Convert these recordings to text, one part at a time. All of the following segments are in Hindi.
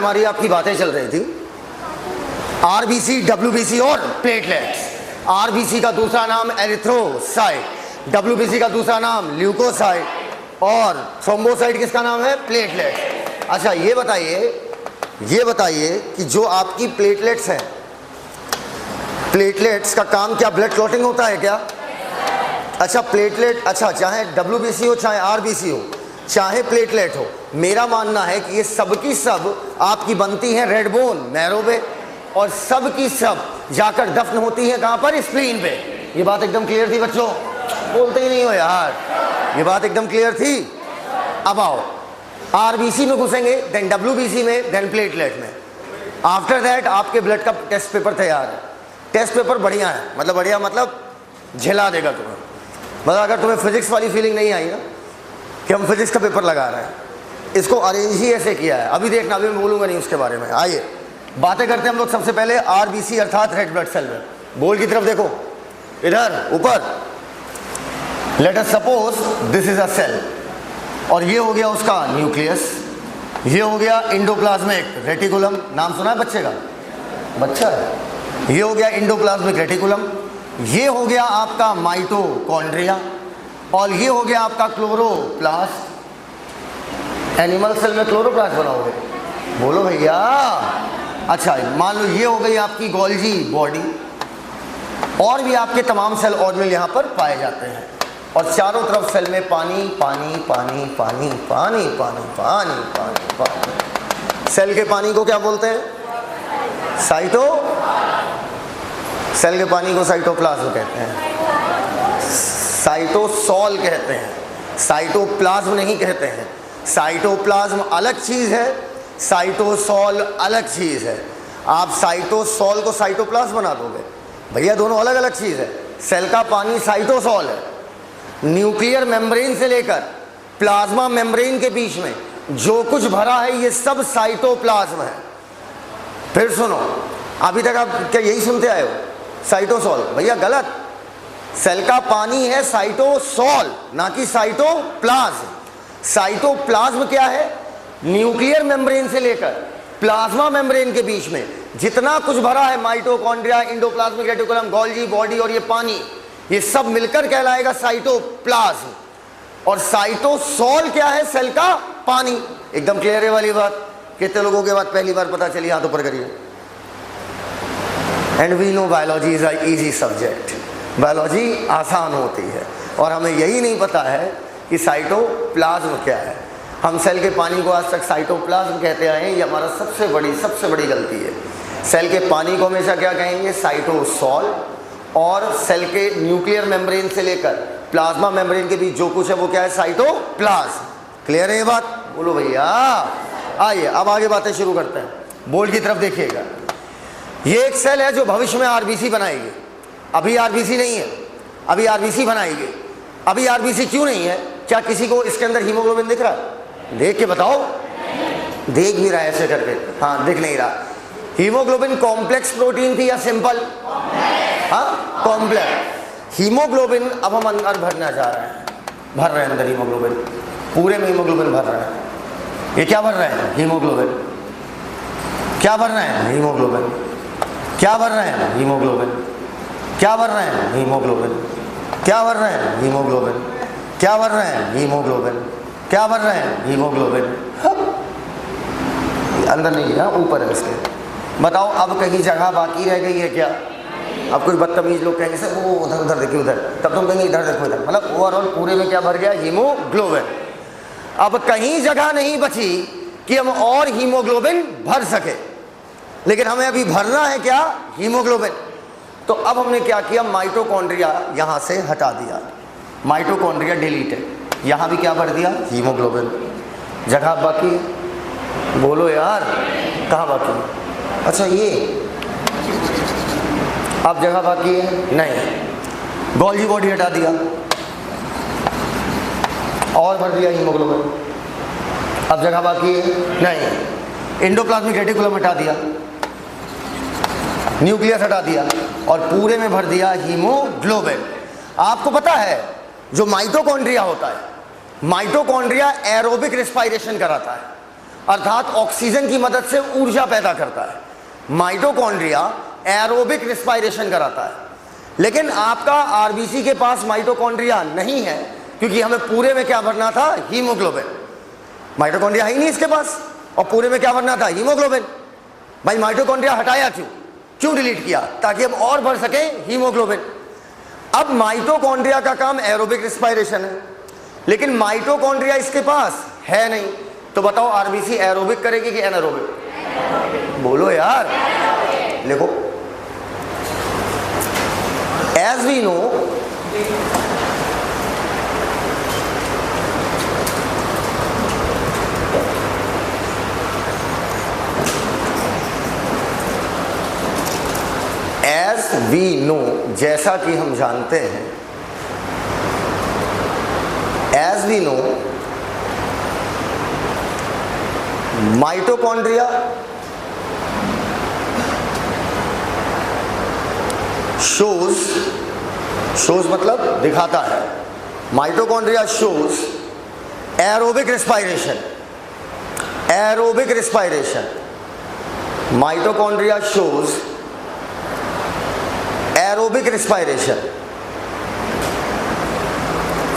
हमारी आपकी बातें चल रही थी आरबीसी, डब्ल्यूबीसी और प्लेटलेट्स। आरबीसी का दूसरा नाम एरिथ्रोसाइट, डब्ल्यूबीसी का दूसरा नाम ल्यूकोसाइट और थ्रोम्बोसाइट किसका नाम है? प्लेटलेट। अच्छा ये बताइए कि जो आपकी प्लेटलेट्स हैं, प्लेटलेट्स का काम क्या ब्लड क्लॉटिंग होता है क्या? अच्छा प्लेटलेट, अच्छा चाहे डब्ल्यूबीसी हो चाहे आरबीसी हो चाहे प्लेटलेट हो, मेरा मानना है कि ये सब की सब आपकी बनती हैं रेड बोन मैरो पे और सब की सब जाकर दफन होती हैं कहाँ पर? स्प्लीन पे। ये बात एकदम क्लियर थी बच्चों? बोलते ही नहीं हो यार, ये बात एकदम क्लियर थी। अब आओ आरबीसी में घुसेंगे, देन डब्ल्यूबीसी में, देन प्लेटलेट में। आफ्टर दैट आपके ब्लड का टेस्ट पेपर तैयार है। टेस्ट पेपर बढ़िया है, मतलब बढ़िया मतलब झिला देगा तुम्हें। मतलब अगर तुम्हें फिजिक्स वाली फीलिंग नहीं आई ना कि हम फिजिक्स का पेपर लगा रहे हैं, इसको अरेंज ही ऐसे किया है। अभी देखना, अभी मैं बोलूँगा नहीं उसके बारे में। आइए बातें करते हैं हम लोग सबसे पहले आरबीसी अर्थात रेड ब्लड सेल में। बोर्ड की तरफ देखो, इधर ऊपर। Let us suppose this is a cell और ये हो गया उसका न्यूक्लियस, ये हो गया इंडोप्लाज्मिक रेटिकुलम। नाम सुना है बच्चे का? बच्चा है। ये हो गया इंडोप्लाज्मिक रेटिकुलम, ये हो गया आपका माइटोकॉन्ड्रिया और ये हो गया आपका क्लोरोप्लास्ट। एनिमल सेल में क्लोरोप्लास्ट बनाओगे? बोलो भैया। अच्छा मान लो ये हो गई आपकी गोल्जी बॉडी और भी आपके तमाम सेल ऑर्गेनेल यहाँ पर पाए जाते हैं और चारों तरफ सेल में पानी पानी पानी पानी पानी पानी पानी पानी पानी। सेल के पानी को क्या बोलते हैं? साइटो। सेल के पानी को साइटोप्लाज्म कहते हैं, साइटोसॉल कहते हैं, साइटोप्लाज्म नहीं कहते हैं। साइटोप्लाज्म अलग चीज़ है, साइटोसॉल अलग चीज़ है। आप साइटोसॉल को साइटोप्लाज्म बना दोगे? भैया दोनों अलग अलग चीज़ है। सेल का पानी साइटोसॉल है, न्यूक्लियर मेम्ब्रेन से लेकर प्लाज्मा मेम्ब्रेन के बीच में जो कुछ भरा है ये सब साइटोप्लाज्म है। फिर सुनो, अभी तक आप क्या यही सुनते आए हो? साइटोसॉल? भैया गलत। सेल का पानी है साइटोसॉल, ना कि साइटोप्लाज्म। साइटोप्लाज्म क्या है? न्यूक्लियर मेम्ब्रेन से लेकर प्लाज्मा मेम्ब्रेन के बीच में जितना कुछ भरा है, mitochondria, endoplasmic reticulum, Golgi body और ये पानी, ये सब मिलकर कहलाएगा साइटोप्लाज्म। और साइटोसॉल क्या है? सेल का पानी। एकदम क्लियर है वाली बात? कितने लोगों के बाद पहली बार पता चली? हाथ ऊपर करिए। And we know biology is a easy subject. Biology आसान होती है और हमें यही नहीं पता है कि साइटोप्लाज्म क्या है। हम सेल के पानी को आज तक साइटोप्लाज्म कहते आए हैं, ये हमारा सबसे बड़ी गलती है। सेल के पानी को हमेशा क्या कहेंगे? साइटोसॉल। और सेल के न्यूक्लियर मेम्ब्रेन से लेकर प्लाज्मा मेम्ब्रेन के बीच जो कुछ है वो क्या है? साइटोप्लाज्म। क्लियर है ये बात? बोलो भैया। आइए अब आगे बातें शुरू करते हैं। बोर्ड की तरफ देखिएगा। ये एक सेल है जो भविष्य में आरबीसी बनाएगी। अभी आरबीसी नहीं है, अभी आरबीसी बनाएगी। अभी आरबीसी क्यों नहीं है? क्या किसी को इसके अंदर हीमोग्लोबिन दिख रहा है? देख के बताओ। देख भी रहा है ऐसे करके? हाँ, दिख नहीं रहा। हीमोग्लोबिन कॉम्प्लेक्स प्रोटीन थी या सिंपल? हाँ, कॉम्प्लेक्स। हीमोग्लोबिन अब हम अंदर भरना चाह रहे हैं, भर रहे हैं अंदर हीमोग्लोबिन, पूरे में हीमोग्लोबिन भर रहे हैं। ये क्या भर रहे हैं? हीमोग्लोबिन। क्या भर रहे हैं? हीमोग्लोबिन। क्या भर रहे हैं? हीमोग्लोबिन। क्या भर रहे हैं? हीमोग्लोबिन। क्या भर रहे हैं? हीमोग्लोबिन। क्या भर रहे हैं? हीमोग्लोबिन। क्या भर रहे हैं? हीमोग्लोबिन। अंदर नहीं है, ऊपर है इसके। बताओ अब कहीं जगह बाकी रह गई है क्या? अब कुछ बदतमीज लोग कहेंगे सर वो उधर उधर देखिए उधर, तब तुम कहेंगे इधर देखो इधर। मतलब ओवरऑल पूरे में क्या भर गया? हीमोग्लोबिन। अब कहीं जगह नहीं बची कि हम और हीमोग्लोबिन भर सके, लेकिन हमें अभी भरना है क्या? हीमोग्लोबिन। तो अब हमने क्या किया? माइटोकॉन्ड्रिया यहां से हटा दिया, माइटोकॉन्ड्रिया डिलीट है। यहां भी क्या भर दिया? हीमोग्लोबिन। जगह बाकी है? बोलो यार, कहाँ बाकी है? अच्छा ये अब जगह बाकी है? नहीं। गोल्जी बॉडी हटा दिया और भर दिया हीमोग्लोबिन। अब जगह बाकी है? नहीं। इंडोप्लाज्मिक रेटिकुलम हटा दिया, न्यूक्लियस हटा दिया और पूरे में भर दिया हीमोग्लोबिन। आपको पता है जो माइटोकॉन्ड्रिया होता है, माइटोकॉन्ड्रिया एरोबिक रेस्पिरेशन कराता है। अर्थात ऑक्सीजन की मदद से ऊर्जा पैदा करता है। माइटोकॉन्ड्रिया एरोबिक रिस्पायरेशन कराता है। लेकिन आपका आरबीसी के पास माइटोकॉन्ड्रिया नहीं है, क्योंकि हमें पूरे में क्या भरना था? हीमोग्लोबिन। माइटोकॉन्ड्रिया है ही नहीं इसके पास, और पूरे में क्या भरना था? हीमोग्लोबिन। भाई माइटोकॉन्ड्रिया हटाया क्यों डिलीट किया? ताकि हम और भर सके हीमोग्लोबिन। अब माइटोकॉन्ड्रिया का काम एरोबिक रिस्पायरेशन है, लेकिन माइटोकॉन्ड्रिया इसके पास है नहीं, तो बताओ आरबीसी एरोबिक करेगी कि एनारोबिक? बोलो यार, लिखो। एज वी नो, जैसा कि हम जानते हैं, as we know, mitochondria shows मतलब दिखाता है। Mitochondria shows aerobic respiration. Mitochondria shows aerobic respiration.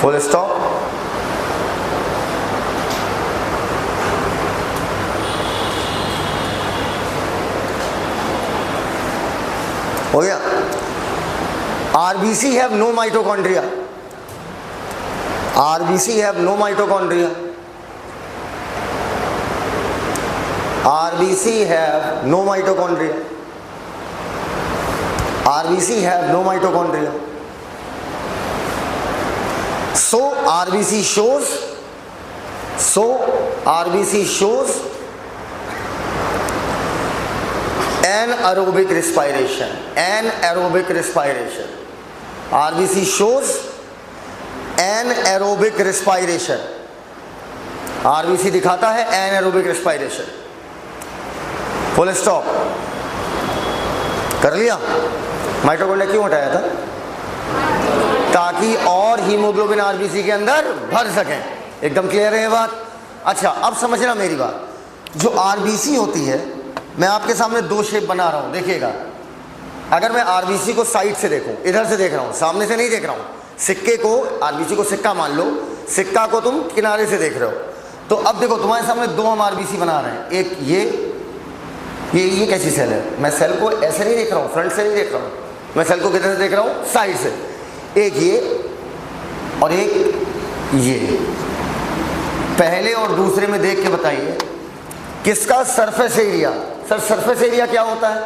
Full stop. हो गया। RBC have no mitochondria. RBC have no mitochondria. RBC have no mitochondria. RBC have no mitochondria. So RBC shows anaerobic respiration. RBC shows anaerobic respiration. RBC दिखाता है anaerobic respiration. Full stop. कर लिया? माइटोकॉन्ड्रिया क्यों हटाया था? ताकि और हीमोग्लोबिन आरबीसी के अंदर भर सकें। एकदम क्लियर है ये बात? अच्छा, अब समझना मेरी बात। जो आरबीसी होती है, मैं आपके सामने दो शेप बना रहा हूं, देखिएगा। अगर मैं आरबीसी को साइड से देखूं, इधर से देख रहा हूं, सामने से नहीं देख रहा हूं, सिक्के को, आरबीसी को सिक्का मान लो, सिक्का को तुम किनारे से देख रहे हो, तो अब देखो तुम्हारे सामने दो हम आरबीसी बना रहे हैं। एक ये कैसी सेल है? मैं सेल को ऐसे नहीं देख रहा हूँ, फ्रंट से नहीं देख रहा हूँ, मैं सेल को किधर से देख रहा हूँ? साइड से। एक ये और एक ये। पहले और दूसरे में देख के बताइए किसका surface area. Sir surface area क्या होता है?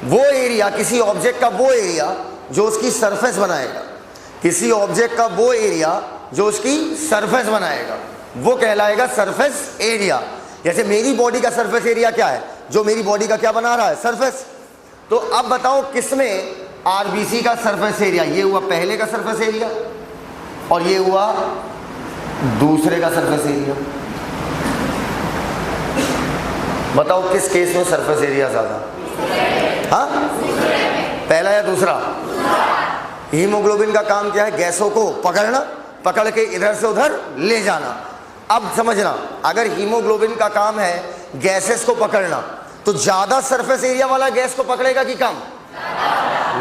वो एरिया, किसी ऑब्जेक्ट का वो एरिया जो उसकी सरफेस बनाएगा। किसी ऑब्जेक्ट का वो एरिया जो उसकी सरफेस बनाएगा, वो कहलाएगा सरफेस एरिया। जैसे मेरी बॉडी का सरफेस एरिया क्या है? जो मेरी बॉडी का क्या बना रहा है? सरफेस। तो अब बताओ किसमें आरबीसी का सरफेस एरिया? ये हुआ पहले का सरफेस एरिया और ये हुआ दूसरे का सरफेस एरिया। बताओ किस केस में सरफेस एरिया ज्यादा? हाँ, पहला या दूसरा? हीमोग्लोबिन का काम क्या है? गैसों को पकड़ना, पकड़ के इधर से उधर ले जाना। अब समझना, अगर हीमोग्लोबिन का काम है गैसेस को पकड़ना, तो ज्यादा सरफेस एरिया वाला गैस को पकड़ेगा कि कम?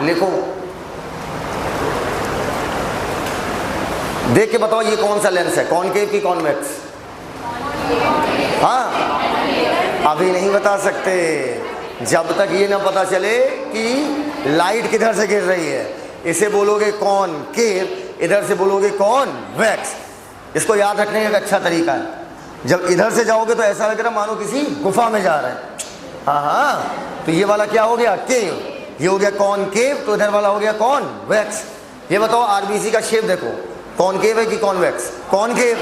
लिखो, देख के बताओ ये कौन सा लेंस है, कॉनकेव की कॉन्वेक्स? हाँ, अभी नहीं बता सकते जब तक ये ना पता चले कि लाइट किधर से गिर रही है। इसे बोलोगे कॉनकेव, इधर से बोलोगे कॉन्वेक्स। इसको याद रखने का एक अच्छा तरीका है, जब इधर से जाओगे तो ऐसा लग रहा मानो किसी गुफा में जा रहे हैं। हाँ, तो ये वाला क्या हो गया? केव। ये हो गया कॉनकेव, तो इधर वाला हो गया कॉन्वेक्स। ये बताओ आरबीसी का शेप देखो, कॉनकेव है कि कॉन्वेक्स? कॉनकेव।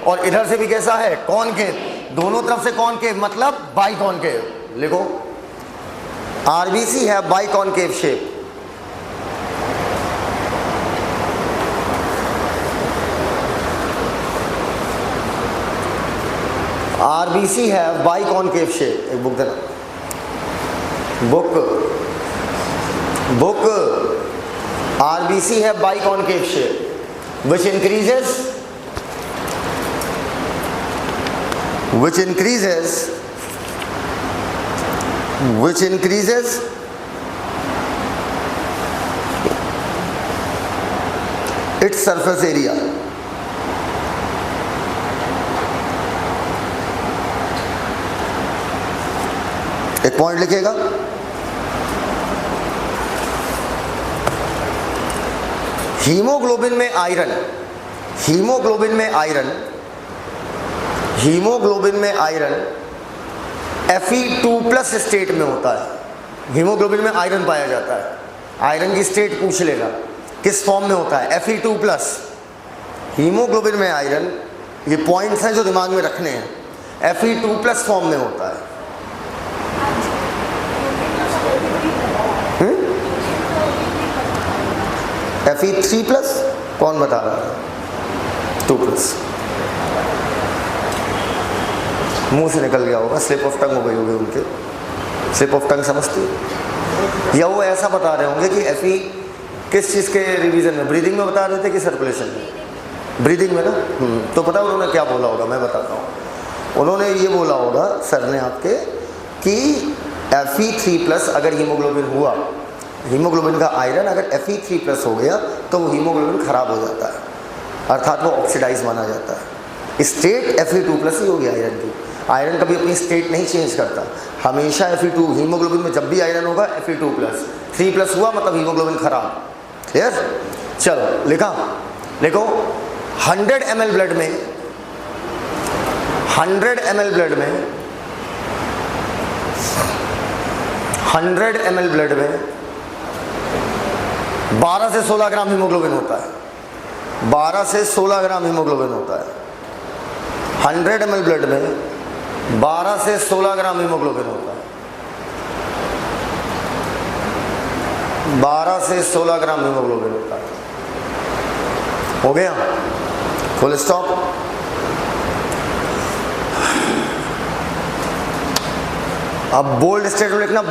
और इधर से भी कैसा है? कॉनकेव। दोनों तरफ से कॉनकेव मतलब बाई कॉनकेव। लिखो, आरबीसी है बाई कॉनकेव शेप। आरबीसी है बाई कॉनकेव शेप। एक बुक देना, बुक आरबीसी है by concave shape which which increases its surface area. एक पॉइंट लिखिएगा, हीमोग्लोबिन में आयरन Fe2+ स्टेट में होता है। हीमोग्लोबिन में आयरन पाया जाता है, आयरन की स्टेट पूछ लेगा किस फॉर्म में होता है, Fe2+। हीमोग्लोबिन में आयरन, ये पॉइंट्स हैं जो दिमाग में रखने हैं, Fe2+ फॉर्म में होता है। Fe3+, कौन बता रहा है? 2+, मुंह से निकल गया होगा, स्लिप ऑफ टंग हो गई होगी उनके, स्लिप ऑफ टंग समझती है? या वो ऐसा बता रहे होंगे कि Fe किस चीज़ के रिवीजन में, ब्रीदिंग में बता रहे थे कि सर्कुलेशन में? ब्रीदिंग में ना। तो पता है उन्होंने क्या बोला होगा, मैं बताता हूँ। उन्होंने ये बोला होगा सर ने आपके कि Fe3+ अगर हीमोग्लोबिन हुआ, हीमोग्लोबिन का आयरन अगर Fe3+ हो गया तो वो हीमोग्लोबिन खराब हो जाता है, अर्थात वो ऑक्सीडाइज माना जाता है। स्टेट Fe2+ ही होगी आयरन की। आयरन कभी अपनी स्टेट नहीं चेंज करता, हमेशा Fe2, हीमोग्लोबिन में जब भी आयरन होगा Fe2+। 3+ हुआ मतलब हीमोग्लोबिन खराब। क्लियर? चलो लिखा, देखो 100 ml ब्लड में 100 ml ब्लड में 12 से 16 ग्राम हीमोग्लोबिन होता है। 12 से 16 ग्राम हीमोग्लोबिन होता है। 100 ml ब्लड में 12 से 16 ग्राम हीमोग्लोबिन होता है। 12 से 16 ग्राम हीमोग्लोबिन होता है। हो गया? Full stop. अब बोल्ड स्टेट में लिखना,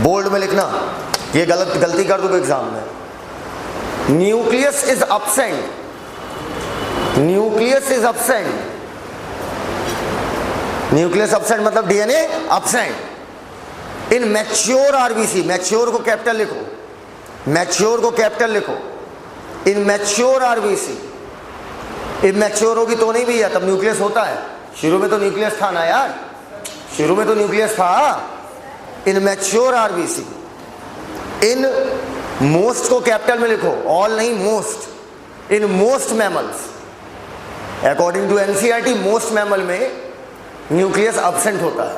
बोल्ड में लिखना, ये गलती कर दो एग्जाम में। Nucleus is absent, nucleus absent मतलब DNA absent in mature RBC. Mature को कैपिटल लिखो, इन मैच्योर आरबीसी। इमैच्योर होगी तो नहीं भैया, तब न्यूक्लियस होता है। शुरू में तो न्यूक्लियस था ना यार, शुरू में तो न्यूक्लियस था। In mature RBC, in most को कैपिटल में लिखो, ऑल नहीं most. In most mammals, according to NCERT most mammal में न्यूक्लियस एब्सेंट होता है।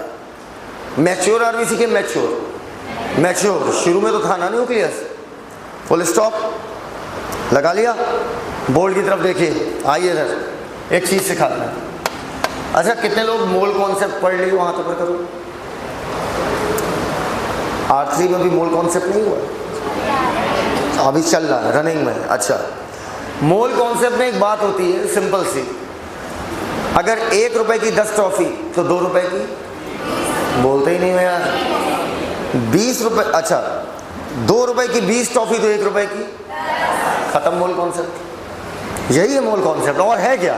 मैच्योर आरबीसी के मैच्योर, शुरू में तो था ना न्यूक्लियस। फुल स्टॉप लगा लिया। बोल्ड की तरफ देखिए, आइए इधर एक चीज सिखाता है। अच्छा, कितने लोग मोल कॉन्सेप्ट पढ़ लिए वहां तक करो? R3 में भी मोल कॉन्सेप्ट नहीं हुआ, अभी चल रहा है रनिंग में। अच्छा, मोल कॉन्सेप्ट में एक बात होती है सिंपल सी, अगर 1 रुपए की 10 टॉफी तो 2 रुपए की, बोलते ही नहीं हो यार। 20 रुपए, अच्छा 2 रुपए की 20 टॉफी तो 1 रुपए की, खत्म मोल कॉन्सेप्ट। यही है मोल कॉन्सेप्ट। और है क्या?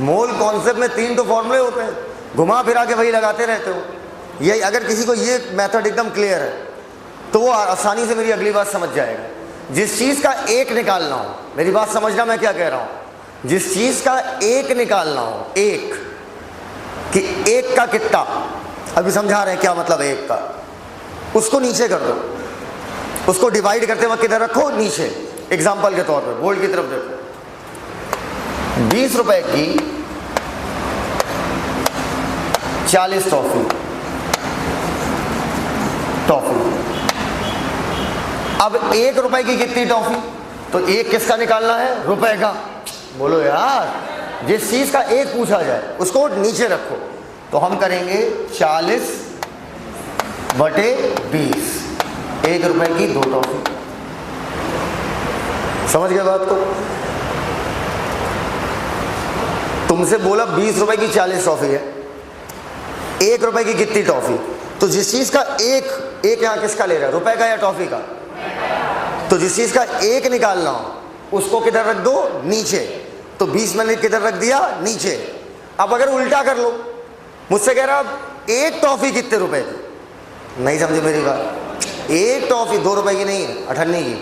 मोल कॉन्सेप्ट में 3 तो फॉर्मूले होते हैं, घुमा फिरा के वही लगाते रहते हो। यही अगर किसी को ये मेथड एकदम क्लियर है तो वो आसानी से मेरी अगली बात समझ जाएगा। जिस चीज़ का एक निकालना हो, मेरी बात समझना मैं क्या कह रहा हूँ, जिस चीज़ का एक निकालना हो, एक कि एक का कितना, अभी समझा रहे हैं क्या मतलब एक का, उसको नीचे कर दो, उसको डिवाइड करते वक्त किधर रखो? नीचे। एग्जाम्पल के तौर पर बोल्ड की तरफ देखो, 20 रुपए की 40 टॉफी। अब 1 रुपए की कितनी टॉफी? तो एक किसका निकालना है? रुपए का। बोलो यार, जिस चीज का एक पूछा जाए उसको नीचे रखो। तो हम करेंगे 40/20, 1 रुपए की 2 टॉफी। समझ गए बात को? तुमसे बोला 20 रुपए की 40 टॉफी है, 1 रुपए की कितनी टॉफी? तो जिस चीज का एक यहां किसका ले रहा है? रुपए का या टॉफी का? तो जिस चीज का एक निकालना हो उसको किधर रख दो? नीचे। तो 20 मैंने किधर रख दिया? नीचे। अब अगर उल्टा कर लो, मुझसे कह रहा अब एक टॉफी कितने रुपए की, नहीं समझे मेरी बात। एक टॉफी 2 रुपए की नहीं है, 98 की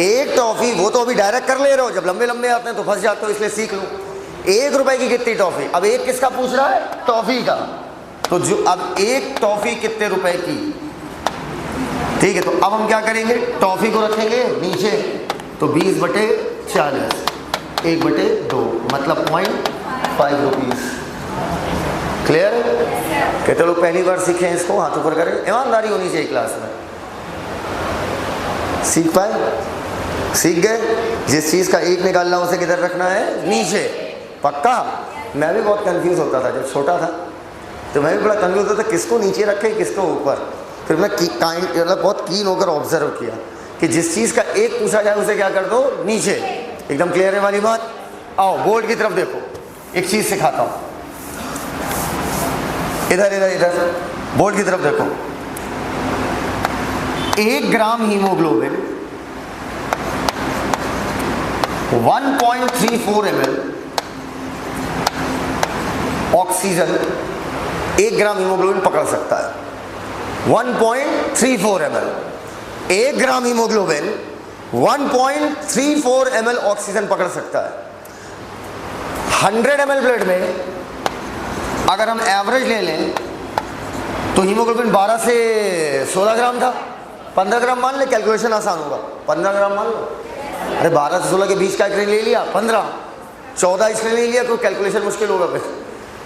एक टॉफी। वो तो अभी डायरेक्ट कर ले रहे हो, जब लंबे लंबे आते हैं तो फंस जाते हो, इसलिए सीख लो। 1 रुपए की कितनी टॉफी, अब एक किसका पूछ रहा है, टॉफी का। तो जो अब एक टॉफी कितने रुपए की, ठीक है। तो अब हम क्या करेंगे, टॉफी को रखेंगे नीचे, तो 20/40 1/2 मतलब 0.5 रुपीज। क्लियर है? कहते लोग पहली बार सीखे हैं इसको, हाथ ऊपर करें। ईमानदारी होनी चाहिए क्लास में। सीख पाए, सीख गए। जिस चीज़ का एक निकालना उसे किधर रखना है, नीचे, पक्का। मैं भी बहुत कंफ्यूज होता था जब छोटा था, तो मैं भी बड़ा कंफ्यूज होता था किसको नीचे रखे किसको ऊपर। फिर मैं मतलब बहुत कीन होकर ऑब्जर्व किया कि जिस चीज़ का एक पूछा जाए उसे क्या कर दो, नीचे। एकदम क्लियर है वाली बात। आओ बोर्ड की तरफ देखो, एक चीज़ सिखाता हूँ। इधर इधर इधर बोर्ड की तरफ देखो। 1 ग्राम हीमोग्लोबिन 1.34 ml ऑक्सीजन 1 ग्राम हीमोग्लोबिन पकड़ सकता है। 1.34 ml 1 ग्राम हीमोग्लोबिन 1.34 ml ऑक्सीजन पकड़ सकता है। 100 ml ब्लड में अगर हम एवरेज ले लें तो हीमोग्लोबिन 12 से 16 ग्राम था। 15 ग्राम मान ले, कैलकुलेशन आसान होगा। 15 ग्राम मान लो। अरे 12 से 16 के बीच का एक रेंज ले लिया, 15। 14 इसने ले लिया तो कैलकुलेशन मुश्किल होगा, फिर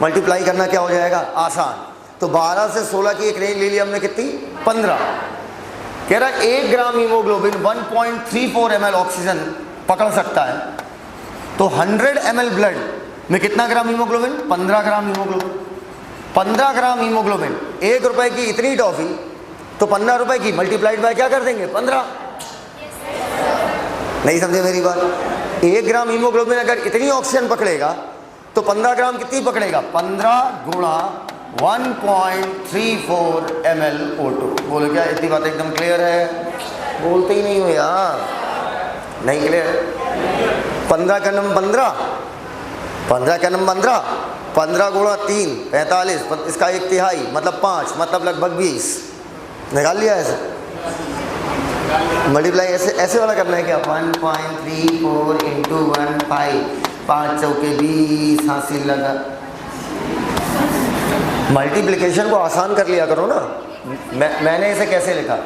मल्टीप्लाई करना क्या हो जाएगा, आसान। तो 12 से 16 की एक रेंज ले लिया हमने, कितनी, 15। कह रहा 1 ग्राम हीमोग्लोबिन 1.34 ml ऑक्सीजन पकड़ सकता है। तो 100 ml ब्लड में कितना ग्राम हीमोग्लोबिन, 15 ग्राम हीमोग्लोबिन। 15 ग्राम हीमोग्लोबिन, 1 रुपए की इतनी टॉफी, तो 15 रुपए की मल्टीप्लाइड बाय क्या कर देंगे, 15। नहीं समझे मेरी बात। 1 ग्राम हीमोग्लोबिन अगर इतनी ऑक्सीजन पकड़ेगा तो 15 ग्राम कितनी पकड़ेगा, 15 गुणा 1.34 ml O2। बोलो क्या इतनी बात एकदम क्लियर है? बोलते ही नहीं हो यार, नहीं क्लियर। 15 का नंबर 15 का नंबर 15 गुणा 3 45, इसका 1/3 मतलब 5, मतलब लगभग 20। निकाल लिया ऐसे, मल्टीप्लाई ऐसे वाला करना है क्या, 1.34 इंटू 1/5, 5 चौके 20, हासिल लगा। मल्टीप्लिकेशन को आसान कर लिया करो ना। मैंने इसे कैसे लिखा,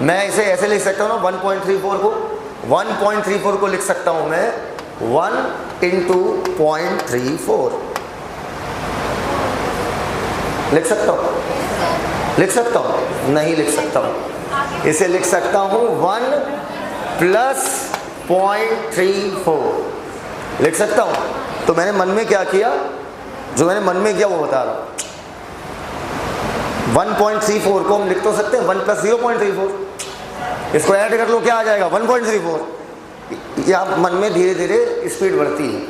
मैं इसे ऐसे लिख सकता हूँ ना, 1.34 को लिख सकता हूँ मैं 1 इंटू 0.34 लिख सकता हूँ, लिख सकता हूँ, नहीं लिख सकता हूँ। इसे लिख सकता हूँ 1 प्लस 0.34 लिख सकता हूँ। तो मैंने मन में क्या किया, जो मैंने मन में किया वो बता रहा हूँ। 1.34 को हम लिख तो सकते हैं 1 प्लस 0.34, इसको ऐड कर लो क्या आ जाएगा, 1.34। या मन में धीरे धीरे स्पीड बढ़ती है।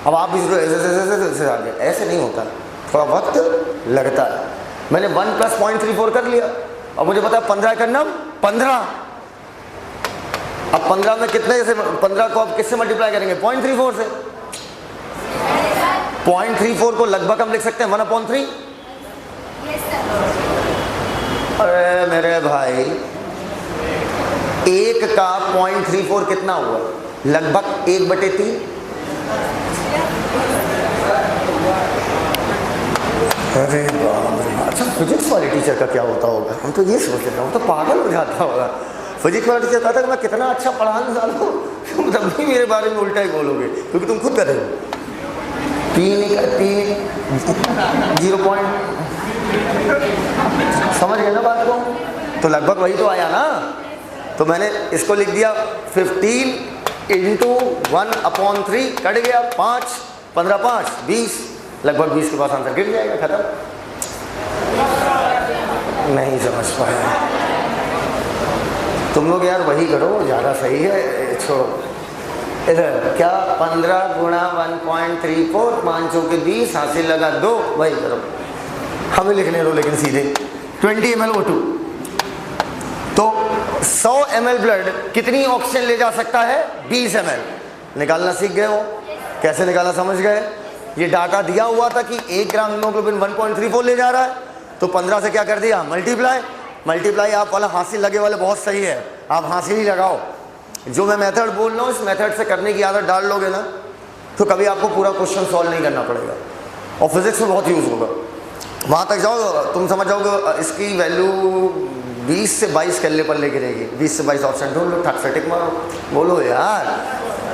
अब आप इसको ऐसे आगे, ऐसे नहीं होता, थोड़ा वक्त लगता है। मैंने 1 प्लस 0.34 कर लिया। अब मुझे पता है 15 का नम 15। अब 15 में कितने, जैसे 15 को अब किससे मल्टीप्लाई करेंगे, 0.34 से। 0.34 को लगभग हम लिख सकते हैं 1/3। अरे मेरे भाई, 1 का 0.34 कितना हुआ, लगभग 1/3। अरे अच्छा, फिजिक्स वाले टीचर का क्या होता होगा, हम तो ये सोच रहे हैं, तो पागल हो जाता होगा। फिजिक्स वाला टीचर कहता है कि मैं कितना अच्छा पढ़ाने वाला हूँ, तुम तब भी मेरे बारे में उल्टा ही बोलोगे, क्योंकि तुम खुद कर रहे हो। 3 0. समझ गए ना बात को? तो लगभग वही तो आया ना। तो मैंने इसको लिख दिया 15 इंटू 1/3, कट गया 5, 15 5 20, लगभग 20 के पास आंसर गिर जाएगा, खत्म। नहीं समझ पाए तुम लोग यार, वही करो ज़्यादा सही है, छोड़ो। इधर क्या 15 गुणा 1.34, 5 चौके 20, हासिल लगा 2, वही करो। हमें लिखने दो लेकिन सीधे 20 ml O2। तो 100 ml ब्लड कितनी ऑक्सीजन ले जा सकता है, 20 ml। निकालना सीख गए हो, कैसे निकालना समझ गए। ये डाटा दिया हुआ था कि 1 ग्राम हीमोग्लोबिन 1.34 ले जा रहा है, तो 15 से क्या कर दिया, मल्टीप्लाई। आप वाला हासिल लगे वाले बहुत सही है, आप हासिल ही लगाओ। जो मैं मेथड बोल रहा हूँ, इस मेथड से करने की आदत डाल लोगे ना, तो कभी आपको पूरा क्वेश्चन सॉल्व नहीं करना पड़ेगा और फिजिक्स में बहुत यूज़ होगा। वहाँ तक जाओ, तुम समझ जाओगे इसकी वैल्यू 20 से 22 केल्ले पर लेके रहेगी। 20 से 22 ऑप्शन ढूंढ लो, ठक से टिक मारो, बोलो यार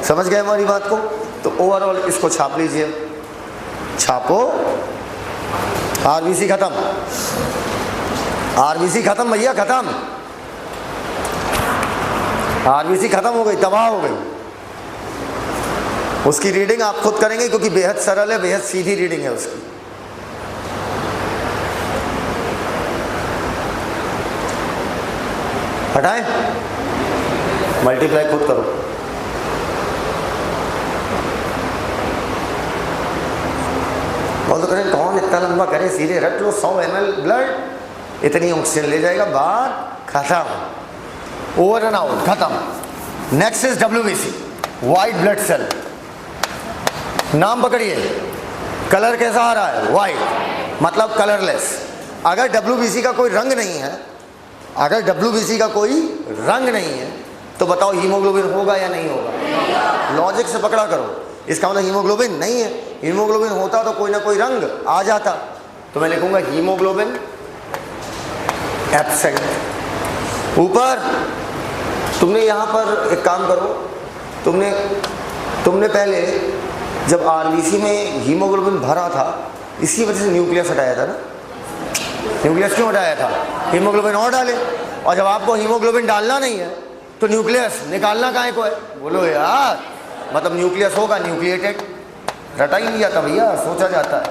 समझ गए हमारी बात को। तो ओवरऑल इसको छाप लीजिए, छापो। आरबीसी खत्म, आरबीसी खत्म भैया, खत्म। आरबीसी खत्म हो गई, तबाह हो गई। उसकी रीडिंग आप खुद करेंगे क्योंकि बेहद सरल है, बेहद सीधी रीडिंग है उसकी। हटाएं, मल्टीप्लाई खुद करो। बोल तो करें कौन इतना लंबा करे, सीधे रख लो। 100 ml ब्लड, इतनी ऑक्सीजन ले जाएगा, बात खत्म, ओवर एंड आउट, खत्म। Next is WBC, white blood cell. नाम पकड़िए, कलर कैसा आ रहा है, वाइट, मतलब कलरलेस। अगर WBC का कोई रंग नहीं है, अगर WBC का कोई रंग नहीं है, तो बताओ हीमोग्लोबिन होगा या नहीं होगा? लॉजिक से पकड़ा करो। इसका मतलब हीमोग्लोबिन नहीं है। हीमोग्लोबिन होता तो कोई ना कोई रंग आ जाता, तो मैं लिखूंगा हीमोग्लोबिन एब्सेंट। ऊपर तुमने यहाँ पर एक काम करो, तुमने पहले जब आरबीसी में हीमोग्लोबिन भरा था, इसी वजह से न्यूक्लियस हटाया था ना। न्यूक्लियस क्यों हटाया था? हीमोग्लोबिन और डाले। और जब आपको हीमोग्लोबिन डालना नहीं है तो न्यूक्लियस निकालना काहे को है? बोलो यार, मतलब न्यूक्लियस होगा न्यूक्लिएटेड। रटा ही लिया था भैया, सोचा जाता है।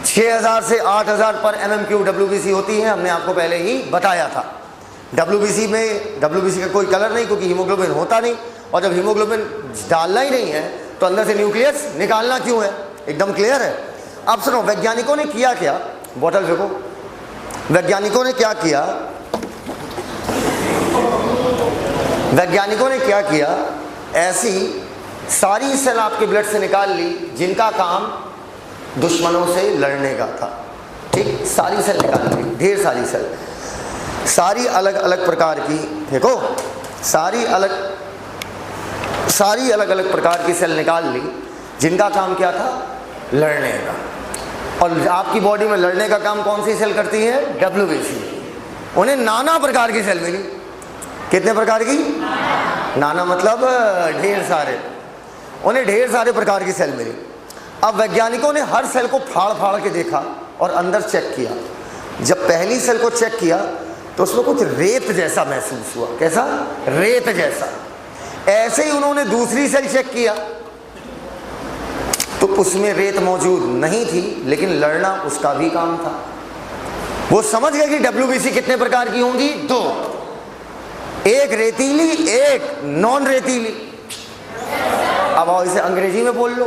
6000 से 8000 पर MMQ WBC होती है, हमने आपको पहले ही बताया था। WBC का कोई कलर नहीं, क्योंकि हीमोग्लोबिन होता नहीं। और जब हीमोग्लोबिन डालना ही नहीं है तो अंदर से न्यूक्लियस निकालना क्यों है? एकदम क्लियर है। अब सुनो, वैज्ञानिकों ने किया क्या? बोतल फेंको। वैज्ञानिकों ने क्या किया? वैज्ञानिकों ने क्या किया? ऐसी सारी सेल आपके ब्लड से निकाल ली जिनका काम दुश्मनों से लड़ने का था। ठीक, सारी सेल निकाल ली, ढेर सारी सेल, सारी अलग अलग प्रकार की, देखो सारी अलग अलग प्रकार की सेल निकाल ली जिनका काम क्या था? लड़ने का। और आपकी बॉडी में लड़ने का काम कौन सी सेल करती है? WBC। उन्हें नाना प्रकार की सेल मिली। कितने प्रकार की? नाना मतलब ढेर सारे। उन्हें ढेर सारे प्रकार की सेल मिली। अब वैज्ञानिकों ने हर सेल को फाड़ फाड़ के देखा और अंदर चेक किया। जब पहली सेल को चेक किया तो उसमें कुछ रेत जैसा महसूस हुआ। कैसा? रेत जैसा। ऐसे ही उन्होंने दूसरी सेल चेक किया तो उसमें रेत मौजूद नहीं थी, लेकिन लड़ना उसका भी काम था। वो समझ गए कि WBC कितने प्रकार की होंगी? 2, एक रेतीली, एक नॉन रेतीली। अब आओ इसे अंग्रेजी में बोल लो।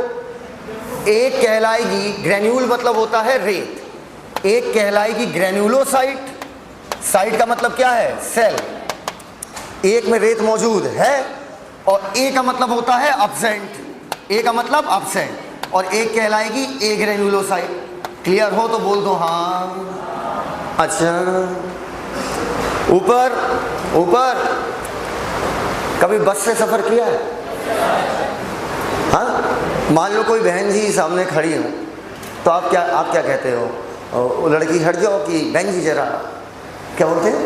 एक कहलाएगी ग्रेन्यूल, मतलब होता है रेत। एक कहलाएगी ग्रेन्यूलोसाइट। साइट का मतलब क्या है? सेल। एक में रेत मौजूद है और ए का मतलब होता है अब्सेंट। ए का मतलब अब्सेंट। और एक कहलाएगी ए ग्रेन्यूलोसाइट। क्लियर हो तो बोल दो हाँ। अच्छा, ऊपर कभी बस से सफर किया है? हाँ, मान लो कोई बहन जी सामने खड़ी हो तो आप क्या कहते हो? वो लड़की हट जाओ कि बहन जी जरा, क्या बोलते हैं?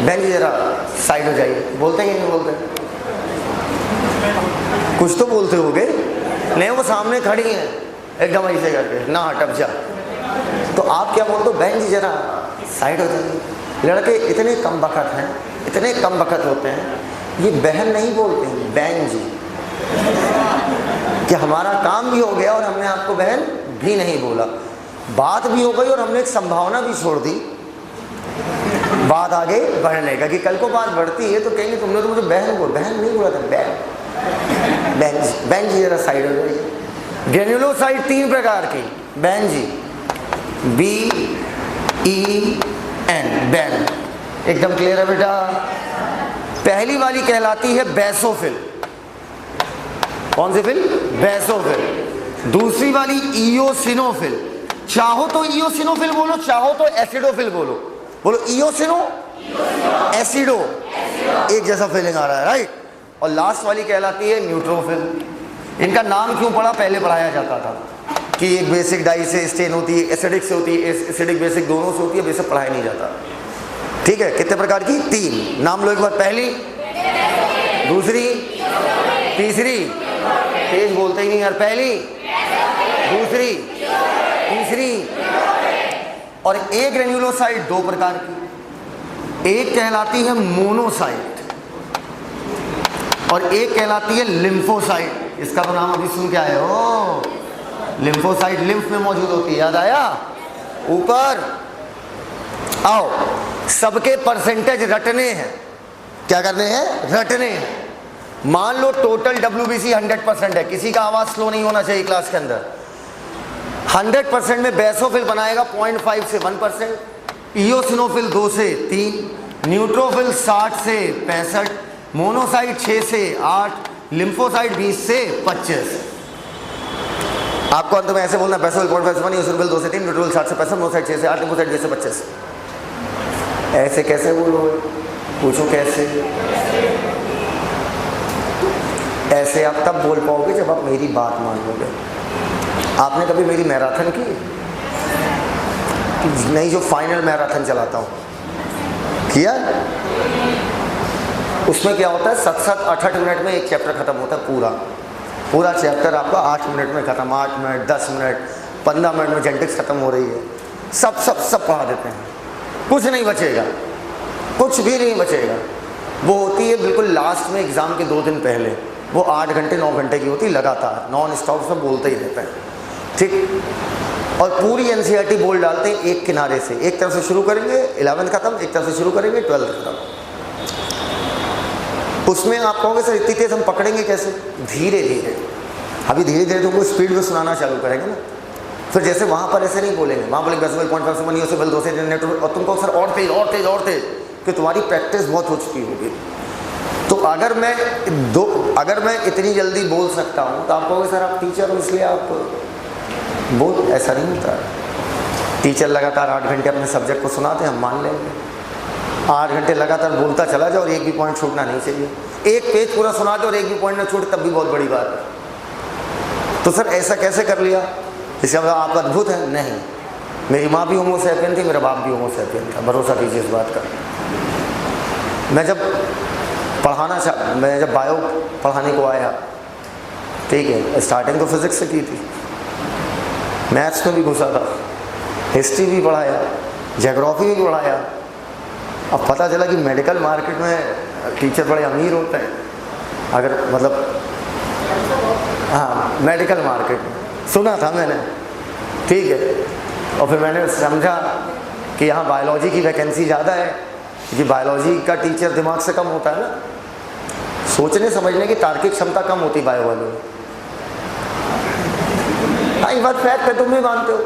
बहन जी जरा साइड हो जाइए। बोलते हैं कि नहीं बोलते? कुछ तो बोलते होगे। नहीं, वो सामने खड़ी हैं एकदम ऐसे करके, ना हटक जा। तो आप क्या बोलते हो? बहन जी जरा साइड हो जाइए। लड़के इतने कम बखत हैं, इतने कम बखत होते हैं, ये बहन नहीं बोलते हैं, बहन जी। कि हमारा काम भी हो गया और हमने आपको बहन भी नहीं बोला। बात भी हो गई और हमने एक संभावना भी छोड़ दी बात आगे बढ़ने का, कि कल को बात बढ़ती है तो कहेंगे तुमने तो मुझे बहन नहीं बोला था, बहन जी जरा साइड हो जाइए। ग्रेन्युलोसाइट 3 प्रकार की, बहन जी, BEN, बैन। एकदम क्लियर है बेटा? पहली वाली कहलाती है बेसोफिल। कौन सी फिल? बेसोफिल। दूसरी वाली इयोसिनोफिल, चाहो तो इयोसिनोफिल बोलो, चाहो तो एसिडोफिल बोलो। बोलो इयोसिनो एसिडो, एक जैसा फीलिंग आ रहा है, राइट। और लास्ट वाली कहलाती है न्यूट्रोफिल। इनका नाम क्यों पड़ा, पहले पढ़ाया जाता था कि एक बेसिक डाई से स्टेन होती है, एसिडिक से होती है, एसिडिक बेसिक दोनों से होती है, बेसिक पढ़ाया नहीं जाता। ठीक है, कितने प्रकार की, 3। नाम लो एक बार, पहली, दूसरी, तीसरी, तेज बोलते ही नहीं यार, पहली, दूसरी, तीसरी। और एक ग्रेन्युलोसाइट 2 प्रकार की, एक कहलाती है मोनोसाइट और एक कहलाती है लिम्फोसाइट। इसका तो नाम अभी सुन के आए हो, लिम्फोसाइट लिम्फ में मौजूद होती है, याद आया। ऊपर आओ, सबके परसेंटेज रटने हैं, क्या करने हैं, रटने हैं। मान लो टोटल WBC 100% है, किसी का आवाज स्लो नहीं होना चाहिए क्लास के अंदर। 100% में बेसोफिल बनाएगा 0.5 से 1%, इयोसिनोफिल 2 से 3, न्यूट्रोफिल 60 से 65, मोनोसाइट 6 से 8, लिम्फोसाइट 20 से 25। आपको अंत में ऐसे बोलना, बेसोफिल 0.5 से 1, इयोसिनोफिल 2 से 3, न्यूट्रोफिल 60 से 65, मोनोसाइट 6 से 8, लिम्फोसाइट 20 से 25। ऐसे कैसे बोलोगे, पूछो कैसे। ऐसे आप तब बोल पाओगे जब आप मेरी बात मानोगे। आपने कभी मेरी मैराथन की नहीं, जो फाइनल मैराथन चलाता हूँ किया, उसमें क्या होता है, 7-8 मिनट में एक चैप्टर खत्म होता है। पूरा चैप्टर आपका 8 मिनट में खत्म, 8 मिनट, 10 मिनट, 15 मिनट में जेनेटिक्स खत्म हो रही है। सब पढ़ा देते हैं, कुछ नहीं बचेगा, कुछ भी नहीं बचेगा। वो होती है बिल्कुल लास्ट में, एग्ज़ाम के 2 दिन पहले, वो 8 घंटे 9 घंटे की होती है, लगातार नॉन स्टॉप सब बोलते ही रहते हैं, ठीक। और पूरी NCERT बोल डालते हैं एक किनारे से, एक तरफ से शुरू करेंगे 11th खत्म, एक तरफ से शुरू करेंगे 12th खत्म। उसमें आप कहोगे सर इतनी तेज हम पकड़ेंगे कैसे, धीरे धीरे, अभी धीरे धीरे तुमको स्पीड में सुनाना चालू करेंगे ना, फिर जैसे वहाँ पर ऐसे नहीं बोलेंगे, वहाँ बोलेंगे 0.5 से 1, इयोसिनोफिल 2 से, और तुमको सर और तेज और तेज और तेज, कि तुम्हारी प्रैक्टिस बहुत हो चुकी होगी। तो अगर मैं इतनी जल्दी बोल सकता हूँ तो आप कहोगे सर आप टीचर हो इसलिए आप बोल, ऐसा नहीं होता। टीचर लगातार 8 घंटे अपने सब्जेक्ट को सुनाते हैं, हम मान लेंगे। 8 घंटे लगातार बोलता चला जाओ और एक भी पॉइंट छूटना नहीं चाहिए। एक पेज पूरा सुना दो और एक भी पॉइंट ना छूटे तब भी बहुत बड़ी बात है। तो सर ऐसा कैसे कर लिया, इसका मतलब आप अद्भुत हैं? नहीं, मेरी माँ भी होमो सैपियन थी, मेरा बाप भी होमो सैपियन था, भरोसा कीजिए इस बात का। मैं जब बायो पढ़ाने को आया, ठीक है, स्टार्टिंग तो फिजिक्स से की थी, मैथ्स में भी घुसा था, हिस्ट्री भी पढ़ाया, ज्योग्राफी भी पढ़ाया। अब पता चला कि मेडिकल मार्केट में टीचर बड़े अमीर होते हैं, अगर मतलब हाँ मेडिकल मार्केट में सुना था मैंने, ठीक है। और फिर मैंने समझा कि यहाँ बायोलॉजी की वैकेंसी ज़्यादा है, क्योंकि बायोलॉजी का टीचर दिमाग से कम होता है ना, सोचने समझने की तार्किक क्षमता कम होती है बायो वालों में। हाँ ये बात फैक्ट है, तुम भी मानते हो।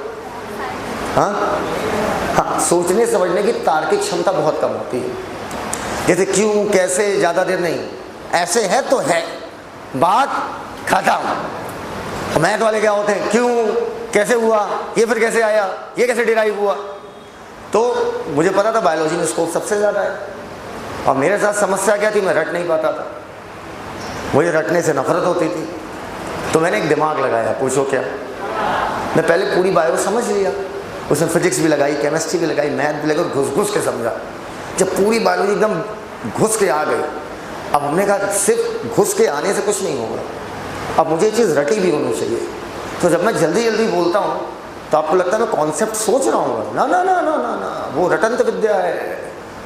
हाँ, सोचने समझने की तार्किक क्षमता बहुत कम होती है। जैसे क्यों, कैसे, ज़्यादा देर नहीं, ऐसे है तो है, बात खत्म। मैथ वाले क्या होते हैं, क्यों, कैसे हुआ, ये फिर कैसे आया, ये कैसे डिराइव हुआ। तो मुझे पता था बायोलॉजी में स्कोप सबसे ज़्यादा है, और मेरे साथ समस्या क्या थी, मैं रट नहीं पाता था, मुझे रटने से नफरत होती थी। तो मैंने एक दिमाग लगाया, पूछो क्या। मैं पहले पूरी बायो समझ लिया, उसमें फिजिक्स भी लगाई, केमिस्ट्री भी लगाई, मैथ भी लगाई, घुस के समझा। जब पूरी बायोलॉजी एकदम घुस के आ गई, अब हमने कहा सिर्फ घुस के आने से कुछ नहीं होगा, अब मुझे ये चीज़ रटी भी होनी चाहिए। तो जब मैं जल्दी जल्दी बोलता हूँ तो आपको लगता है मैं कॉन्सेप्ट सोच रहा हूँ, ना ना ना ना ना ना, वो रटंत विद्या है।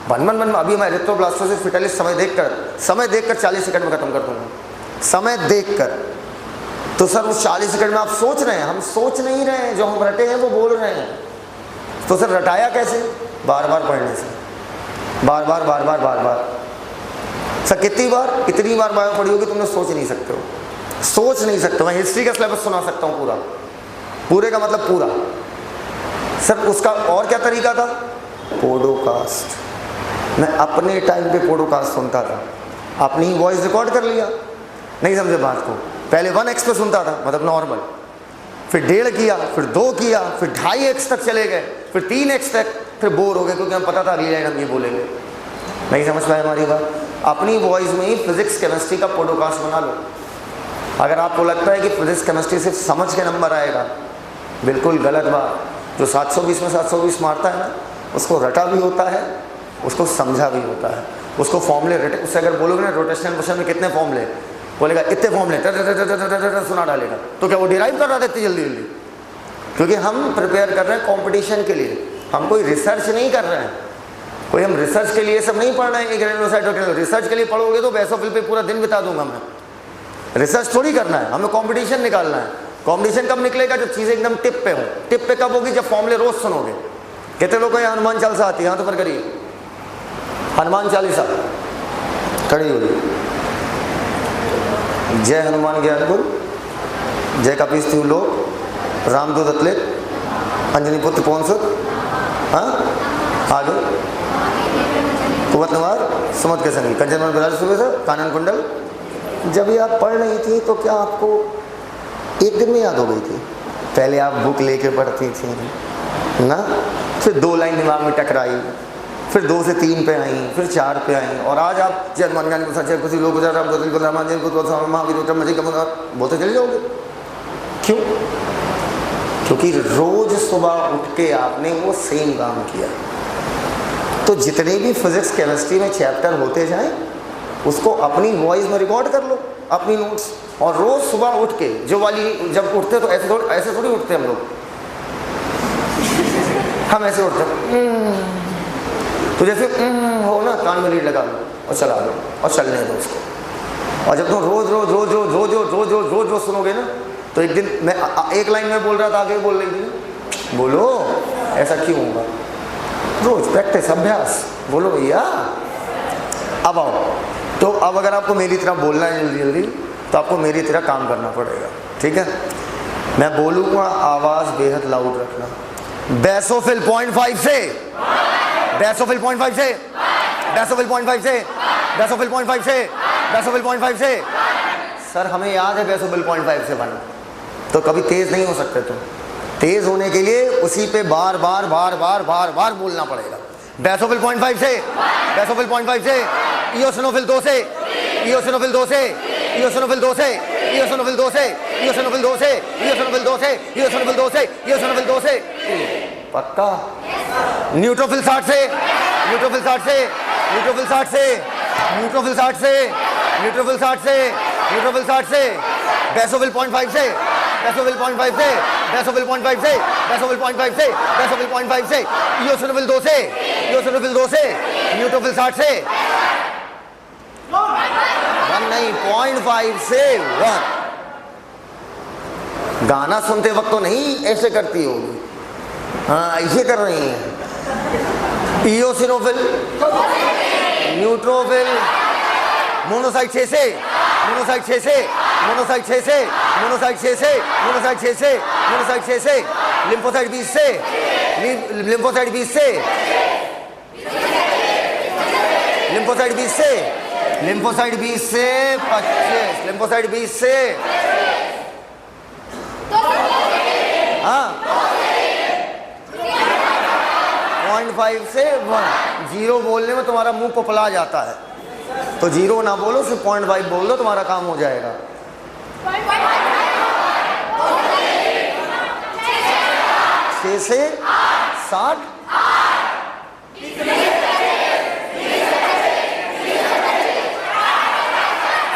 बन अभी मैं एरिथ्रोब्लास्टोसिस फेटालिस समय देखकर 40 सेकंड में खत्म कर दूंगा, समय देखकर। तो सर उस 40 सेकंड में आप सोच रहे हैं, हम सोच नहीं रहे हैं, जो हम रटे हैं वो बोल रहे हैं। तो सर रटाया कैसे, बार बार पढ़ने से, बार बार। सर कितनी बार, इतनी बार बायो पढ़ी होगी तुमने, सोच नहीं सकते हो, सोच नहीं सकते। मैं हिस्ट्री का सिलेबस सुना सकता हूँ पूरा, पूरे का मतलब पूरा। सर उसका और क्या तरीका था, पॉडकास्ट। मैं अपने टाइम पे पॉडकास्ट सुनता था, अपनी ही वॉइस रिकॉर्ड कर लिया। नहीं समझे बात को, पहले 1x पे सुनता था, मतलब नॉर्मल, फिर 1.5 किया, फिर 2 किया, फिर 2.5x तक चले गए, फिर 3x तक, फिर बोर हो गए क्योंकि हमें पता था अगली लाइन हम ये बोलेंगे। नहीं समझ पाए हमारी बात? अपनी वॉइस में ही फिजिक्स केमिस्ट्री का पॉडकास्ट बना लो। अगर आपको लगता है कि फिजिक्स केमिस्ट्री सिर्फ समझ के नंबर आएगा, बिल्कुल गलत बात। जो 720 में 720 मारता है ना, उसको रटा भी होता है, उसको समझा भी होता है, उसको फॉर्मूले रटे। उससे अगर बोलोगे ना रोटेशनल मोशन में कितने फॉर्मूले, बोलेगा इतने फॉर्मूले, सुना डालेगा। तो क्या वो डिराइव कर रहा था इतनी जल्दी जल्दी? क्योंकि हम प्रिपेयर कर रहे हैं कंपटीशन के लिए, हम कोई रिसर्च नहीं कर रहे हैं। कोई हम रिसर्च के लिए सब नहीं पढ़ रहे हैं कि ग्रेनुलोसाइट। रिसर्च के लिए पढ़ोगे तो बेसोफिल पे पूरा दिन बिता दूंगा मैं। रिसर्च थोड़ी करना है, हमें कंपटीशन निकालना है। कंपटीशन कब निकलेगा? जब चीज़ें एकदम टिप पे हो। टिप पे कब होगी? जब फॉर्मूले रोज सुनोगे। कितने लोगों को यहाँ हनुमान चालीसा आती है? यहाँ तो पर करिए हनुमान चालीसा खड़ी हुई। जय हनुमान ज्ञान गुरु, जय कपीस लोक, रामदूत अतुलित, अंजनी पुत्र पवन सुत, हाँ आगे कुवत नवार सुमत के संगी, कंचन बिराज सुबह से कानन कुंडल। जब ये आप पढ़ रही थी तो क्या आपको एक दिन में याद हो गई थी? पहले आप बुक लेके पढ़ती थी ना, फिर 2 लाइन दिमाग में टकराई, फिर 2 से 3 पे आई, फिर 4 पे आई, और आज आप जय हनुमान ज्ञान गुरु कुछ लोग बोलते चले जाओगे। क्यों? क्योंकि रोज सुबह उठ के आपने वो सेम काम किया। तो जितने भी फिजिक्स केमिस्ट्री में चैप्टर होते जाएं, उसको अपनी वॉइस में रिकॉर्ड कर लो, अपनी नोट्स। और रोज सुबह उठ के जो वाली, जब उठते तो ऐसे थोड़ी उठते हम लोग, हम ऐसे उठते तो जैसे हो ना, कान में लीड लगा लो और चला लो और चलने दो उसको। और जब तुम रोज रोज रोज रोज रोज रोज रोज रोज रोज रोज सुनोगे ना, तो एक दिन मैं एक लाइन में बोल रहा था, आगे बोल रही थी, बोलो ऐसा क्यों होगा? रोज प्रैक्टिस, अभ्यास, बोलो भैया। अब आओ, तो अब अगर आपको मेरी तरह बोलना है जल्दी जल्दी, तो आपको मेरी तरह काम करना पड़ेगा, ठीक है? मैं बोलूँगा, आवाज़ बेहद लाउड रखना। बेसोफिल 0.5 से, बेसोफिल 0.5 से, बेसोफिल 0.5 से, बेसोफिल 0.5 से, बेसोफिल 0.5 से। सर हमें याद है बेसोफिल 0.5 से 1, तो कभी तेज़ नहीं हो सकते तुम। तेज़ होने के लिए उसी पे बार बार बार बार बार बार बोलना पड़ेगा। बेसोफिल 0.5 से, बेसोफिल 0.5 से, इयोसिनोफिल 2 से, इयोसिनोफिल 2 से, इयोसिनोफिल 2 से, इयोसिनोफिल 2 से, इयोसिनोफिल 2 से, इयोसिनोफिल 2 से, इयोसिनोफिल 2 से, इयोसिनोफिल 2 से। पक्का? न्यूट्रोफिल 60 से, न्यूट्रोफिल 60 से, न्यूट्रोफिल 60 से, न्यूट्रोफिल 60 से, न्यूट्रोफिल 60 से, न्यूट्रोफिल 60 से, बेसोफिल 0.5 से, बेसोफिल 0.5 से, बेसोफिल 0.5 से, बेसोफिल 0.5 से, बेसोफिल 0.5 से, इयोसिनोफिल 2 से, इयोसिनोफिल 2 से, न्यूट्रोफिल 60 से, 1 नहीं 0.5 से 1। गाना सुनते वक्त तो नहीं ऐसे करती होगी, हाँ ऐसे कर रही हैं। इयोसिनोफिल, न्यूट्रोफिल, मोनोसाइट 6 से, मोनोसाइट 6 से, मोनोसाइट 6 से, मोनोसाइट 6 से, मोनोसाइट 6 से, मोनोसाइट 6 से, लिम्फोसाइट 20 से, लिम्फोसाइट 20 से, लिम्फोसाइट 20 से, लिम्फोसाइट 20 से 25, लिम्फोसाइट 20 से, हाँ 0.5 से 1। 0 बोलने में तुम्हारा मुंह पपला जाता है, तो 0 ना बोलो, सिर्फ 0.5 बोल दो, तुम्हारा काम हो जाएगा। 6 से 60,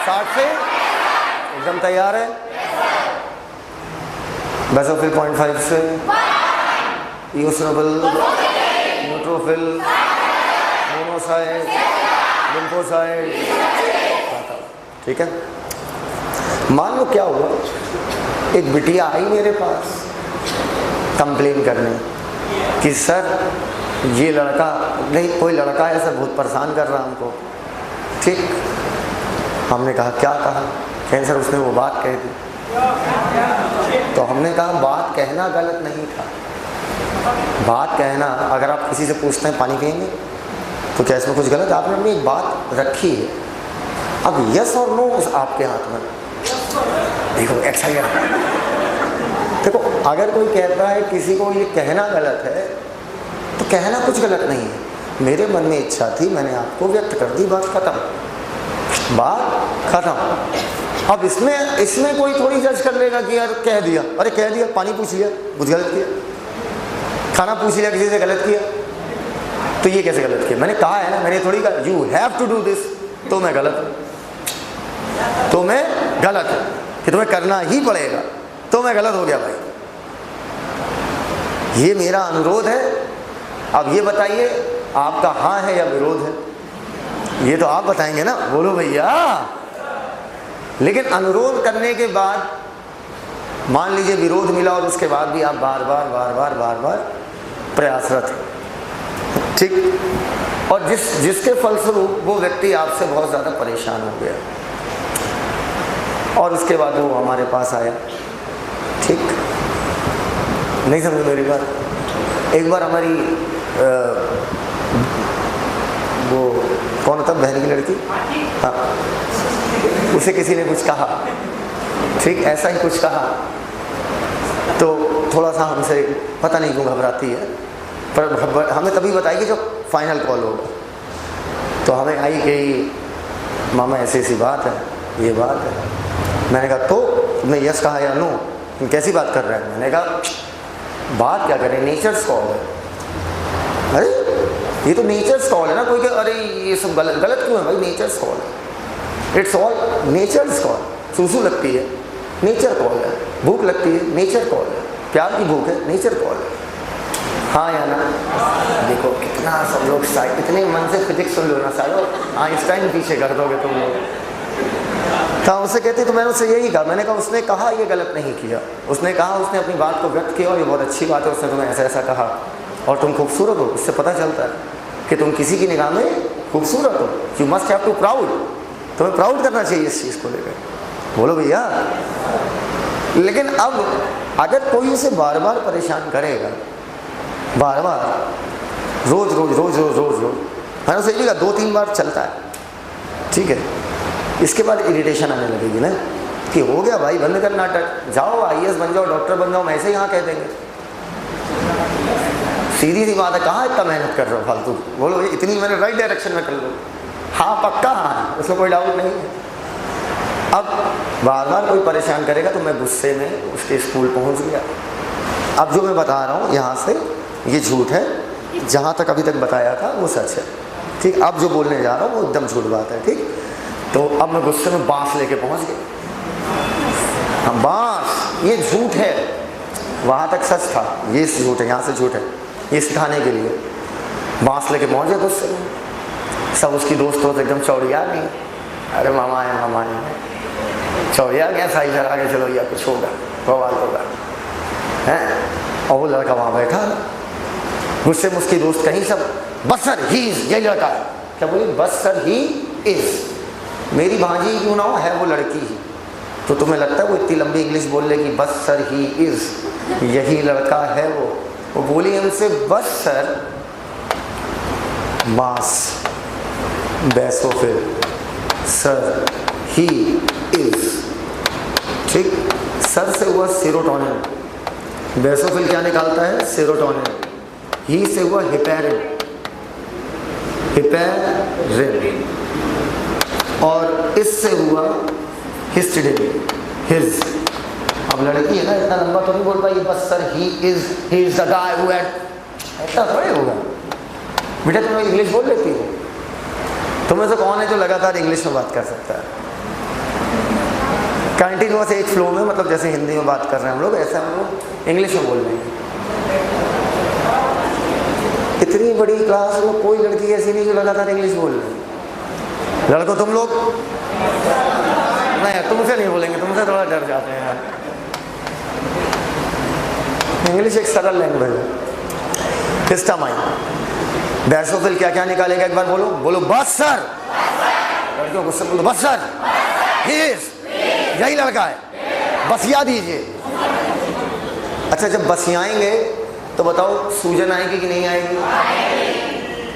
60 से एकदम तैयार है। बेसोफिल 0.5 से, इयोसिनोफिल, न्यूट्रोफिल, मोनोसाइट, लिम्फोसाइट, ठीक है? मान लो क्या हुआ, एक बिटिया आई मेरे पास कंप्लेन करने कि सर ये लड़का, नहीं कोई लड़का है सर, बहुत परेशान कर रहा हमको। ठीक, हमने कहा क्या कहा? कहें सर उसने वो बात कह दी। तो हमने कहा बात कहना गलत नहीं था। बात कहना, अगर आप किसी से पूछते हैं पानी पिएंगे तो क्या इसमें कुछ गलत? आपने अपनी एक बात रखी है, अब यस और नो आपके हाथ में। देखो एक्साइटेड, देखो, अगर कोई कहता है किसी को ये कहना गलत है, तो कहना कुछ गलत नहीं है। मेरे मन में इच्छा थी, मैंने आपको व्यक्त कर दी, बात खत्म, बात खत्म। अब इसमें कोई थोड़ी जज कर लेगा कि यार कह दिया, अरे कह दिया, पानी पूछ लिया, कुछ गलत किया, खाना पूछ लिया किसी से, गलत किया, तो ये कैसे गलत किया? मैंने कहा है ना, मैंने थोड़ी कहा you have to do this, तो मैं गलत हूं, तो मैं गलत हूं कि तुम्हें करना ही पड़ेगा, तो मैं गलत हो गया भाई। ये मेरा अनुरोध है। अब ये बताइए आपका हाँ है या विरोध है? ये तो आप बताएंगे ना, बोलो भैया। लेकिन अनुरोध करने के बाद मान लीजिए विरोध मिला और उसके बाद भी आप बार बार प्रयासरत, ठीक, और जिसके फलस्वरूप वो व्यक्ति आपसे बहुत ज़्यादा परेशान हो गया और उसके बाद वो हमारे पास आया, ठीक, नहीं समझ मेरी बात। एक बार हमारी वो कौन होता, बहन की लड़की, हाँ, उसे किसी ने कुछ कहा, ठीक, ऐसा ही कुछ कहा, तो थोड़ा सा हमसे पता नहीं क्यों घबराती है, पर हमें तभी बताएगी जब फाइनल कॉल होगा। तो हमें आई कि मामा ऐसी ऐसी बात है, ये बात है। मैंने कहा तो तुमने यस कहा या नो? तुम कैसी बात कर रहे हैं? मैंने कहा बात क्या करें, नेचर्स कॉल है। अरे ये तो नेचर्स कॉल है ना, कोई कहे अरे ये सब गलत क्यों है भाई? नेचर्स कॉल है, इट्स ऑल नेचर्स कॉल। सूसू लगती है, नेचर कॉल है। भूख लगती है, नेचर कॉल है। प्यार की भूख है, नेचर कॉल है। हाँ या ना? देखो कितना सब लोग इतने मन से फिजिक्स सुन लो ना सालो, आइंस्टाइन पीछे कर दोगे तुम लोग। तो उससे कहते तो मैंने उससे यही कहा, मैंने कहा उसने कहा ये गलत नहीं किया, उसने कहा, उसने अपनी बात को व्यक्त किया और ये बहुत अच्छी बात है, उसने तुम्हें ऐसा ऐसा कहा और तुम खूबसूरत हो। इससे पता चलता है कि तुम किसी की निगाह में खूबसूरत हो। You must have to proud, तुम्हें प्राउड करना चाहिए इस चीज़ को लेकर, बोलो भैया। लेकिन अब अगर कोई उसे बार बार परेशान करेगा, बार बार, रोज रोज रोज रोज रोज रोज, मैंने उसे कहा 2-3 बार चलता है, ठीक है, इसके बाद इरिटेशन आने लगेगी ना कि हो गया भाई, बंद कर नाटक, जाओ IAS बन जाओ, डॉक्टर बन जाओ, मैं ऐसे ही हाँ कह देंगे। सीधी सी बात है, कहाँ इतना मेहनत कर रहे हो फालतू, बोलो इतनी मैंने राइट डायरेक्शन में कर लो, हाँ पक्का हाँ, उसमें कोई डाउट नहीं है। अब बार बार कोई परेशान करेगा तो मैं गुस्से में उसके स्कूल पहुँच गया। अब जो मैं बता रहा हूँ यहाँ से ये झूठ है, जहाँ तक अभी तक बताया था वो सच है, ठीक। अब जो बोलने जा रहा हूँ वो एकदम झूठ बात है, ठीक। तो अब मैं गुस्से में बांस लेके पहुँच गया। हाँ बांस, ये झूठ है, वहाँ तक सच था, ये झूठ है, यहाँ से झूठ है, ये सिखाने के लिए बांस लेके पहुँच गए गुस्से में। सब उसकी दोस्त हो एकदम चौड़िया नहीं, अरे मामा है चौड़िया क्या साइज आगे चलो या कुछ होगा, बवाल होगा हैं। और वो लड़का वहाँ बैठा गुस्से में, उसकी दोस्त कहीं सब बस सर ही इज, यही लड़का है, क्या बोली, बस सर ही इज, मेरी भांजी क्यों ना हो, है वो लड़की ही। तो तुम्हें लगता है वो इतनी लंबी इंग्लिश बोल लेगी, बस सर ही इज, यही लड़का है वो बोली हमसे बस सर, मास बैसो फिर सर ही इज, ठीक। सर से हुआ सेरोटोनिन, बेसोफिल क्या निकालता है, सेरोटोनिन। ही से हुआ हिपेरिन, और इससे हुआ हिस्टिडिन, हिज। अब लड़की है ना, इतना लंबा तो नहीं बोल पाई, बस sir he is the guy who had, इतना थोड़ी होगा। बेटा तुम इंग्लिश बोल लेती हो, तुम्हें से कौन है जो लगातार इंग्लिश में बात कर सकता है कंटिन्यूअस एक फ्लो में, मतलब जैसे हिंदी में बात कर रहे हैं हम लोग, ऐसा हम लोग इंग्लिश में बोल रहे हैं। इतनी बड़ी क्लास में कोई लड़की ऐसी नहीं जो लगातार इंग्लिश बोल रही है। लड़कों तुम लोग नहीं, तुमसे नहीं बोलेंगे, तुमसे थोड़ा डर जाते हैं यार। इंग्लिश एक सरल लैंग्वेज है। हिस्टामाइन, बैसोफिल क्या क्या निकालेगा, एक बार बोलो, बोलो बस सर, लड़कियों गुस्से बोलो बस सर, ही इज, यही लड़का है, बसिया दीजिए। अच्छा जब बसियाएंगे तो बताओ सूजन आएगी कि नहीं आएगी?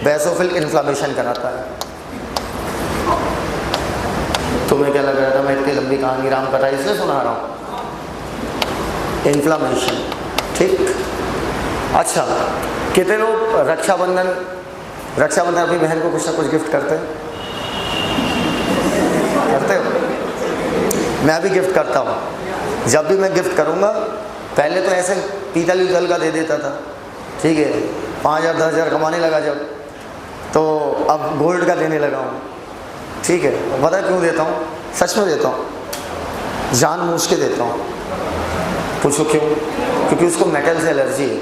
बैसोफिल इन्फ्लामेशन कराता है। तुम्हें क्या लग रहा था मैं इतनी लंबी कहानी राम कथा इसलिए सुना रहा हूँ? इन्फ्लामेशन। ठीक। अच्छा, कितने लोग रक्षाबंधन अपनी बहन को कुछ ना कुछ गिफ्ट करते हैं? करते हो? मैं भी गिफ्ट करता हूँ। जब भी मैं गिफ्ट करूँगा, पहले तो ऐसे पीतल का दे देता था, ठीक है, 5,000 10,000 कमाने लगा जब, तो अब गोल्ड का देने लगा हूँ। ठीक है, पता है क्यों देता हूँ? सच में देता हूँ, जानबूझ के देता हूँ। पूछो क्यों? क्योंकि उसको मेटल से एलर्जी है।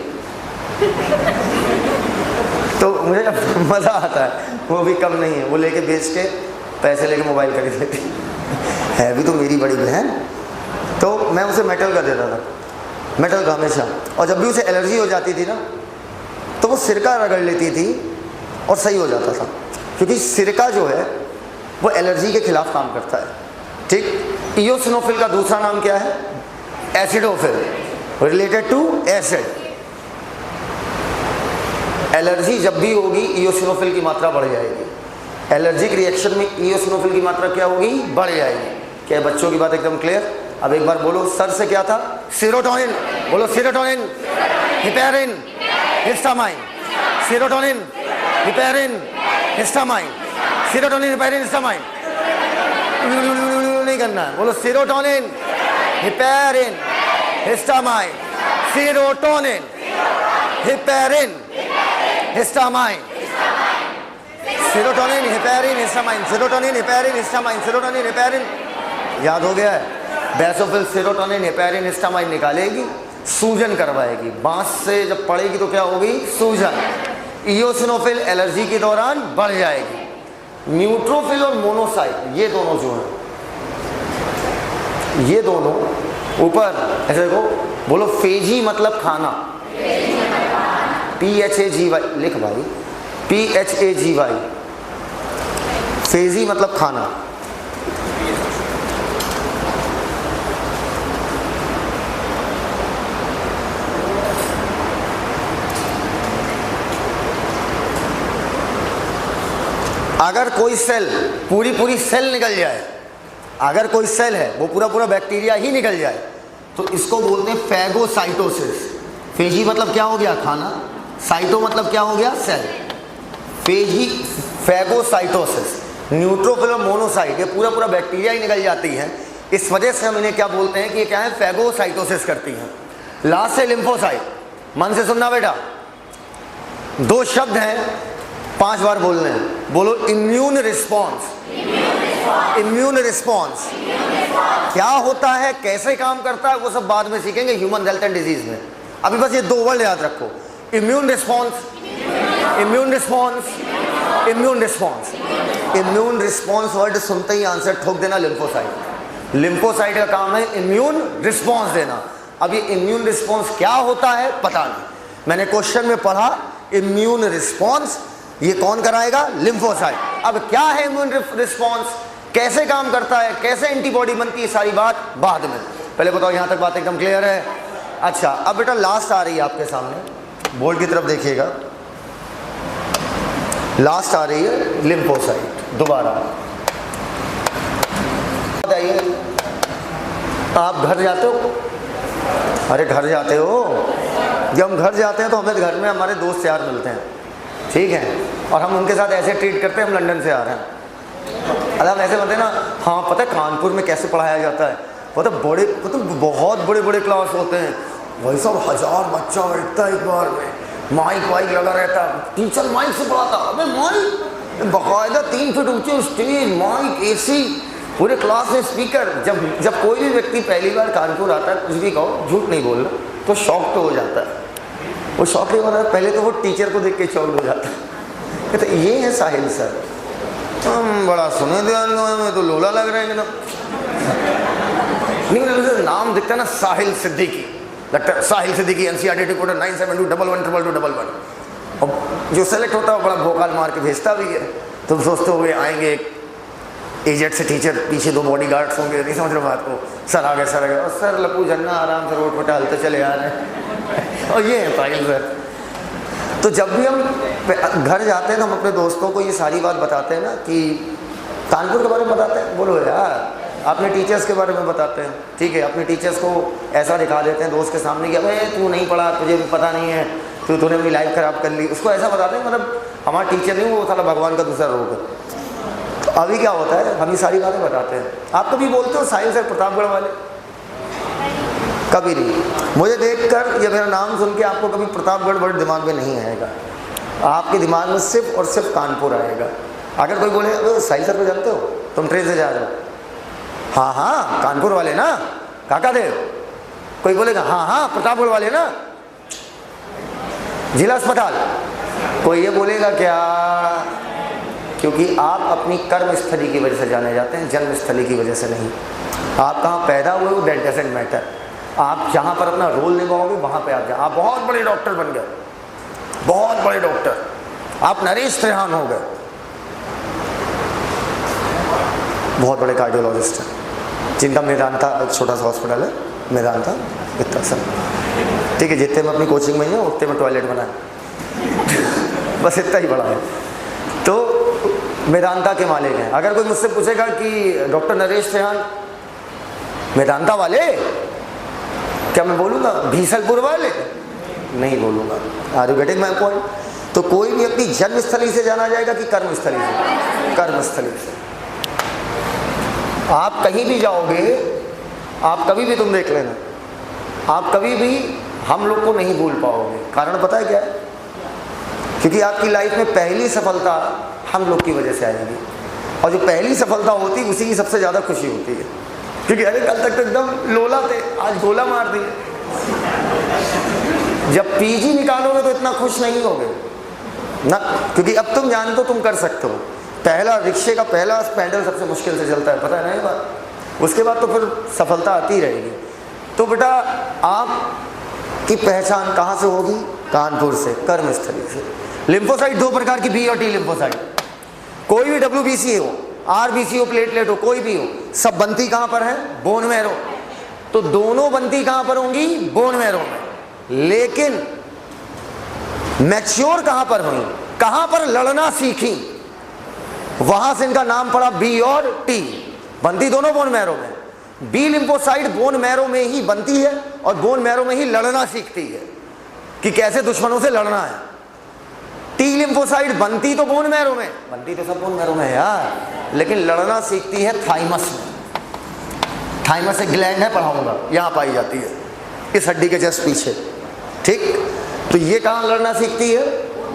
तो मुझे मज़ा आता है, वो भी कम नहीं है, वो लेके बेच के पैसे लेके मोबाइल खरीद लेती है भी तो मेरी बड़ी बहन। तो मैं उसे मेटल का देता था, मेटल का हमेशा। और जब भी उसे एलर्जी हो जाती थी ना, तो वो सिरका रगड़ लेती थी और सही हो जाता था, क्योंकि सिरका जो है वो एलर्जी के खिलाफ काम करता है। ठीक। इयोसिनोफिल का दूसरा नाम क्या है? Acidophil, related to acid. Allergy जब भी होगी, इयोसिनोफिल की मात्रा बढ़ जाएगी। एलर्जिक रिएक्शन में इयोसिनोफिल की मात्रा क्या होगी? बढ़ जाएगी। क्या बच्चों की बात एकदम क्लियर? अब एक बार बोलो, सर से क्या था? सेरोटोनिन। बोलो, serotonin, heparin, histamine. Serotonin, heparin, histamine. Serotonin, heparin, histamine. नहीं करना है। बोलो, serotonin, heparin, histamine. Serotonin, heparin, histamine. Serotonin, heparin, histamine. Serotonin, heparin, histamine. Serotonin, heparin. याद हो गया है? बेसोफिल सेरोटोनिन, हिपेरिन, हिस्टामाइन निकालेगी, सूजन करवाएगी। बांस से जब पड़ेगी तो क्या होगी? सूजन। इयोसिनोफिल एलर्जी के दौरान बढ़ जाएगी। न्यूट्रोफिल और मोनोसाइट, ये दोनों जो हैं, ये दोनों ऊपर ऐसे देखो, बोलो फेजी मतलब खाना। PHAGY लिख भाई, PHAGY। फेजी मतलब खाना। अगर कोई सेल पूरी सेल निकल जाए, अगर कोई सेल है वो पूरा बैक्टीरिया ही निकल जाए, तो इसको बोलते हैं फैगोसाइटोसिस। फेजी मतलब क्या हो गया? खाना। साइटो मतलब क्या हो गया? सेल। फेजी, फैगोसाइटोसिस। न्यूट्रोफिल और मोनोसाइट, ये पूरा बैक्टीरिया ही निकल जाती है। इस वजह से हम इन्हें क्या बोलते हैं कि ये क्या है? फैगोसाइटोसिस करती हैं। लास्ट है लिम्फोसाइट। मन से सुनना बेटा, दो शब्द हैं, 5 बार बोलने हैं। बोलो, इम्यून रिस्पॉन्स। इम्यून रिस्पॉन्स क्या होता है, कैसे काम करता है, वो सब बाद में सीखेंगे ह्यूमन हेल्थ एंड डिजीज में। अभी बस ये 2 वर्ड याद रखो, immune response, immune response, immune response. Immune response word सुनते ही आंसर ठोक देना लिम्फोसाइट। लिम्फोसाइट का काम है इम्यून रिस्पॉन्स देना। अब ये इम्यून रिस्पॉन्स क्या होता है पता नहीं, मैंने क्वेश्चन में पढ़ा इम्यून रिस्पॉन्स, ये कौन कराएगा? लिम्फोसाइट। अब क्या है इम्यून रिस्पॉन्स, कैसे काम करता है, कैसे एंटीबॉडी बनती है, सारी बात बाद में। पहले बताओ, यहां तक बात एकदम क्लियर है? अच्छा, अब बेटा लास्ट आ रही है आपके सामने, बोर्ड की तरफ देखिएगा। लास्ट आ रही है लिम्फोसाइट। दोबारा बताइए, आप घर जाते हो? अरे घर जाते हो? जब हम घर जाते हैं तो हमें घर में हमारे दोस्त यार मिलते हैं, ठीक है, और हम उनके साथ ऐसे ट्रीट करते हैं हम लंदन से आ रहे हैं। अरे हम ऐसे बोलते हैं ना, हाँ पता है कानपुर में कैसे पढ़ाया जाता है, पता बहुत बड़े क्लास होते हैं, वही सब 1000 बच्चा बैठता है एक बार में, माइक वाइक लगा रहता है, टीचर माइक से पढ़ाता। अबे माइक बाकायदा 3 फीट ऊंचे स्टेज, माइक, AC, पूरे क्लास में स्पीकर। जब कोई भी व्यक्ति पहली बार कानपुर आता है, कुछ भी कहो, झूठ नहीं बोलना, तो शौक तो हो जाता है। वो शौक नहीं हो रहा है, पहले तो वो टीचर को देख के शौक हो जाता है, कहते ये है साहिल सर, हम बड़ा सुने ध्यान में तो लोला लग रहे हैं ना। नहीं, मुझे नाम दिखता है ना, साहिल सिद्दीकी, लगता है साहिल सिद्दीकी, NCERT रिपोर्टर 9721111111। और जो सेलेक्ट होता है वो बड़ा भोकाल मार के भेजता भी है। तुम सोचते हो आएंगे एजेड से टीचर, पीछे 2 बॉडीगार्ड्स होंगे, नहीं समझ रहे बात को, सर आ गए और सर लपू जन्ना आराम से रोड पर टहलते चले आ रहे हैं। और ये है साहिल सर। तो जब भी हम घर जाते हैं तो हम अपने दोस्तों को ये सारी बात बताते हैं ना, कि कानपुर के बारे में बताते हैं। बोलो यार, अपने टीचर्स के बारे में बताते हैं, ठीक है, अपने टीचर्स को ऐसा दिखा देते हैं दोस्त के सामने कि अबे तू नहीं पढ़ा, तुझे भी पता नहीं है, तूने अपनी लाइफ ख़राब कर ली, उसको ऐसा बताते हैं मतलब हमारा टीचर नहीं, वो साला भगवान का दूसरा रूप है। तो अभी क्या होता है, हम ये सारी बातें बताते हैं। आप कभी बोलते हो साहिल सर प्रतापगढ़ वाले? कभी नहीं। मुझे देखकर या मेरा नाम सुन के आपको कभी प्रतापगढ़ वर्ड दिमाग में नहीं आएगा, आपके दिमाग में सिर्फ और सिर्फ कानपुर आएगा। अगर कोई बोले अरे साहिल सर को जानते हो, तुम ट्रेन से जा रहे हो, हाँ हाँ कानपुर वाले ना काका देव। कोई बोलेगा हाँ हाँ प्रतापगढ़ वाले ना जिला अस्पताल। कोई ये बोलेगा क्या? क्योंकि आप अपनी कर्म स्थली की वजह से जाने जाते हैं, जन्म स्थली की वजह से नहीं। आप कहाँ पैदा हुए हो दैट डजंट मैटर, आप जहाँ पर अपना रोल निभाओगे वहाँ पे आप जाए। आप बहुत बड़े डॉक्टर बन गए, बहुत बड़े डॉक्टर, आप नरेश त्रेहान हो गए, बहुत बड़े कार्डियोलॉजिस्ट हैं जिनका मेदांता एक छोटा सा हॉस्पिटल है, मेदांता इतना सा, ठीक है, जितने में अपनी कोचिंग में है उतने में टॉयलेट बनाए बस इतना ही बड़ा है। तो मेदांता के मालिक हैं। अगर कोई मुझसे पूछेगा कि डॉक्टर नरेश त्रेहान मेदांता वाले, क्या मैं बोलूँगा भीसलपुर वाले? नहीं बोलूँगा। Are you getting my point? तो कोई भी अपनी जन्मस्थली से जाना जाएगा कि कर्मस्थली से? कर्मस्थली से। आप कहीं भी जाओगे, आप कभी भी, तुम देख लेना, आप कभी भी हम लोग को नहीं भूल पाओगे। कारण पता है क्या है? क्योंकि आपकी लाइफ में पहली सफलता हम लोग की वजह से आएगी, और जो पहली सफलता होती है उसी की सबसे ज़्यादा खुशी होती है। क्योंकि अरे कल तक तो एकदम लोला थे, आज गोला मार दिए। जब पीजी निकालोगे तो इतना खुश नहीं होगे ना, क्योंकि अब तुम जानते हो तुम कर सकते हो। पहला रिक्शे का पहला पैडल सबसे मुश्किल से चलता है, पता है ना ये बात। उसके बाद तो फिर सफलता आती रहेगी। तो बेटा आपकी पहचान कहाँ से होगी? कानपुर से, कर्मस्थली से। लिम्फोसाइट दो प्रकार की, बी और टी लिम्फोसाइट। कोई भी WBC हो, RBC हो, प्लेटलेट हो, कोई भी हो, सब बनती कहाँ पर है? Bone marrow. तो दोनों बनती कहाँ पर होंगी? बोन मैरो में। लेकिन मैच्योर कहाँ पर हुई? कहाँ पर लड़ना सीखी? वहां से इनका नाम पड़ा बी और टी। बनती दोनों बोन मैरो में। बी लिम्फोसाइट बोन मैरो में ही बनती है और बोन मैरो में ही लड़ना सीखती है कि कैसे दुश्मनों से लड़ना है। टी लिम्फोसाइट बनती तो बोन मैरो में, बनती तो सब बोन मैरो में है यार, लेकिन लड़ना सीखती है थाइमस में। थाइमस एक ग्लैंड है, पढ़ाऊंगा, यहाँ पाई जाती है इस हड्डी के जस्ट पीछे, ठीक। तो ये कहाँ लड़ना सीखती है?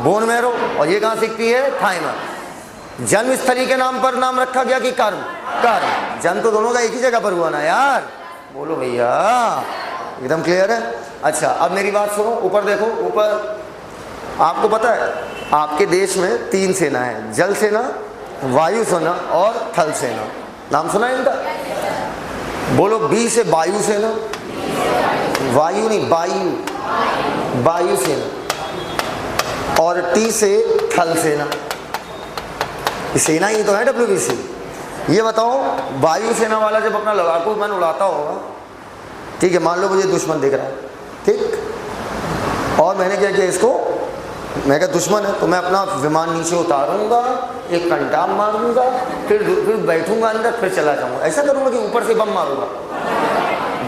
Bone marrow. और ये कहाँ सीखती है? थाइमस। जन्मस्थली के नाम पर नाम रखा गया कि कर्म? कर्म। जन्म तो दोनों का एक ही जगह पर हुआ ना यार, बोलो भैया, एकदम क्लियर है। अच्छा अब मेरी बात सुनो, ऊपर देखो, ऊपर आपको पता है आपके देश में 3 सेना है, जल सेना, वायु सेना और थल सेना। नाम सुना है इनका? बोलो। बी से वायु सेना, वायु नहीं वायु, वायु सेना। और टी से थल सेना। सेना ही तो है WBC। ये बताओ वायु सेना वाला जब अपना लड़ाकू विमान उड़ाता होगा, ठीक है, मान लो मुझे दुश्मन दिख रहा है, ठीक, और मैंने क्या किया, इसको मैं क्या दुश्मन है तो मैं अपना विमान नीचे उतारूंगा, एक कंटाम मारूंगा, फिर बैठूंगा अंदर, फिर चला जाऊंगा। ऐसा करूंगा कि ऊपर से बम मारूंगा,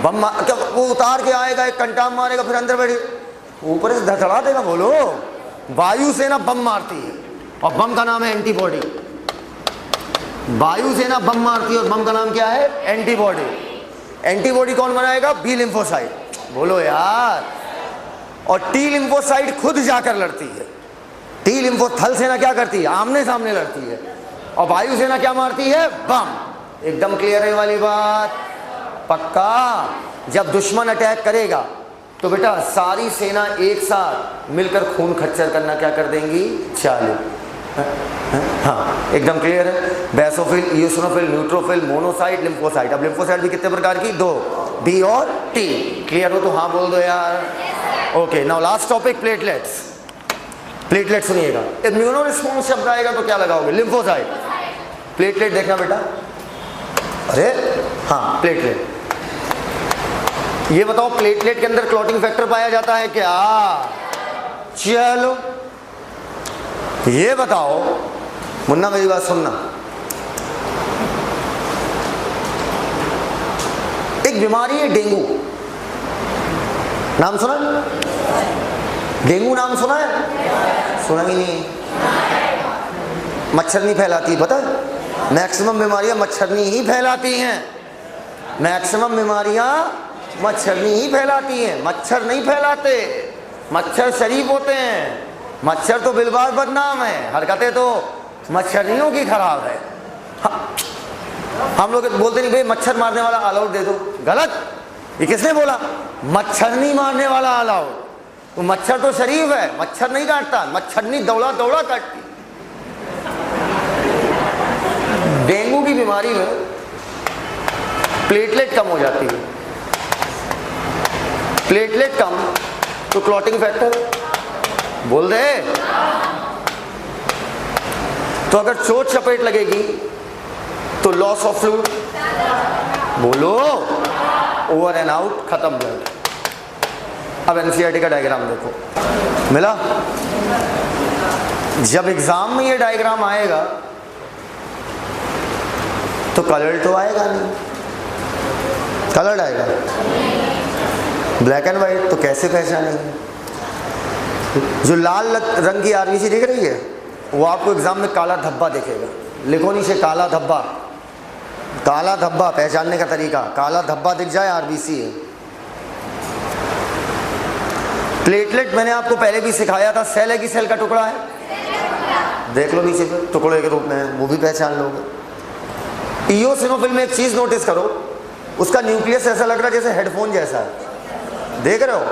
बम मार क्या वो उतार के आएगा, एक कंटाम मारेगा, फिर अंदर बैठे ऊपर से धड़धड़ा देगा। बोलो। वायु सेना बम मारती है और बम का नाम है एंटीबॉडी। वायु सेना बम मारती है और बम का नाम क्या है? एंटीबॉडी। एंटीबॉडी कौन बनाएगा? B lymphocyte. बोलो यार। और टी लिम्फोसाइट खुद जाकर लड़ती है। टी लिम्फो थल सेना क्या करती है? आमने सामने लड़ती है। और वायु सेना क्या मारती है? बम। एकदम क्लियर है वाली बात? पक्का। जब दुश्मन अटैक करेगा तो बेटा सारी सेना एक साथ मिलकर खून खच्चर करना क्या कर देंगी? चालू। हाँ एकदम क्लियर है। Basophil, eosinophil, neutrophil, monocyte, lymphocyte. अब लिम्फोसाइट भी कितने प्रकार की? 2, बी और टी। क्लियर हो तो हाँ बोल दो यार। Okay now last topic, platelets. Platelet सुनिएगा, इम्यूनो रिस्पॉन्स शब्द आएगा तो क्या लगाओगे? लिम्फोसाइट। प्लेटलेट देखना बेटा, अरे हाँ प्लेटलेट। ये बताओ प्लेटलेट के अंदर क्लॉटिंग फैक्टर पाया जाता है क्या? चलो ये बताओ, मुन्ना मेरी बात सुनना, एक बीमारी है डेंगू, नाम सुना है? डेंगू नाम सुना है? सुना ही नहीं। मच्छरनी फैलाती, पता है? मैक्सिमम बीमारियां मच्छरनी ही फैलाती हैं। मैक्सिमम बीमारियां मच्छरनी ही फैलाती हैं, मच्छर नहीं फैलाते। मच्छर शरीफ होते हैं, मच्छर तो बिलबाज बदनाम है, हरकतें तो मच्छरनियों की खराब है। हम लोग बोलते नहीं भाई मच्छर मारने वाला ऑल आउट दे दो, गलत। ये किसने बोला? मच्छर नहीं मारने वाला ऑल आउट। तो मच्छर तो शरीफ है, मच्छर नहीं काटता, मच्छरनी दौड़ा दौड़ा काटती। डेंगू की बीमारी में प्लेटलेट कम हो जाती है। प्लेटलेट कम तो क्लॉटिंग फैक्टर बोल दे। तो अगर चोट चपेट लगेगी तो लॉस ऑफ फ्लूइड, बोलो, ओवर एंड आउट, खत्म ब्लड। अब एनसीईआरटी का डायग्राम देखो, मिला? जब एग्जाम में ये डायग्राम आएगा तो कलर तो आएगा नहीं, कलर आएगा, ब्लैक एंड व्हाइट, तो कैसे पहचानेंगे? जो लाल रंग की आरबीसी दिख रही है वो आपको एग्जाम में काला धब्बा दिखेगा। लिखो नीचे काला धब्बा, काला धब्बा पहचानने का तरीका, काला धब्बा दिख जाए आरबीसी है। प्लेटलेट मैंने आपको पहले भी सिखाया था, सेल है कि सेल का टुकड़ा है? देख लो नीचे पे, टुकड़े के रूप में है, वो भी पहचान लोगे। इओसिनोफिल में एक चीज नोटिस करो, उसका न्यूक्लियस ऐसा लग रहा है जैसे हेडफोन जैसा है, देख रहे हो?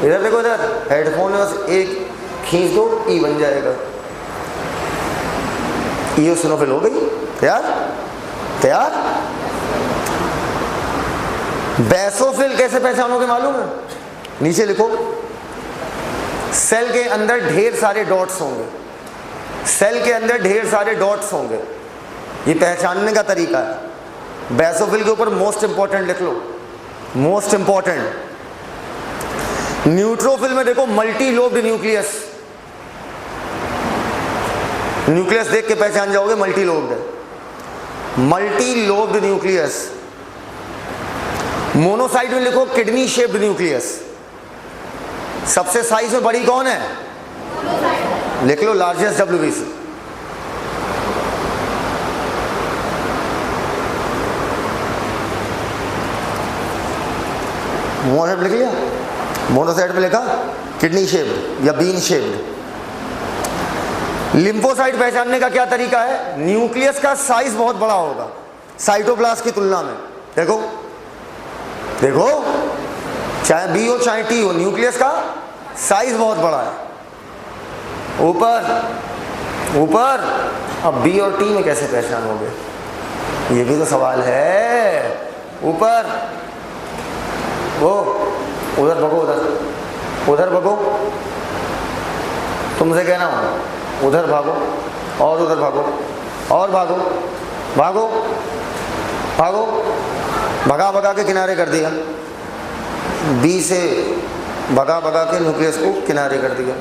इधर देखो, इधर हेडफोन में बस एक खींच दो, ई बन जाएगा। इओसिनोफिल हो गई तैयार? तैयार? बेसोफिल कैसे पहचानोगे मालूम है? नीचे लिखो, सेल के अंदर ढेर सारे डॉट्स होंगे, सेल के अंदर ढेर सारे डॉट्स होंगे, ये पहचानने का तरीका है। बेसोफिल के ऊपर मोस्ट इंपॉर्टेंट लिख लो, मोस्ट इंपॉर्टेंट। न्यूट्रोफिल में देखो मल्टी लोब्ड न्यूक्लियस, न्यूक्लियस देख के पहचान जाओगे मल्टी लोब्ड है, मल्टी लोब्ड न्यूक्लियस। मोनोसाइट में लिखो किडनी शेप्ड न्यूक्लियस। सबसे साइज में बड़ी कौन है? लिख लो लार्जेस्ट डब्ल्यूबीसी। मोनोसाइट लिख लिया? मोनोसाइट में लिखा किडनी शेप्ड या बीन शेप्ड। लिम्फोसाइट पहचानने का क्या तरीका है? न्यूक्लियस का साइज बहुत बड़ा होगा साइटोप्लाज्म की तुलना में। देखो देखो, चाहे बी हो चाहे टी हो, न्यूक्लियस का साइज बहुत बड़ा है। ऊपर ऊपर, अब बी और टी में कैसे पहचानोगे? ये भी तो सवाल है। ऊपर वो, उधर भगो, उधर भगो, तुमसे कहना हो, उधर भागो और उधर भागो और भागो भागो भागो, भगा भगा के किनारे कर दिया। बी से भगा भगा के न्यूक्लियस को किनारे कर दिया।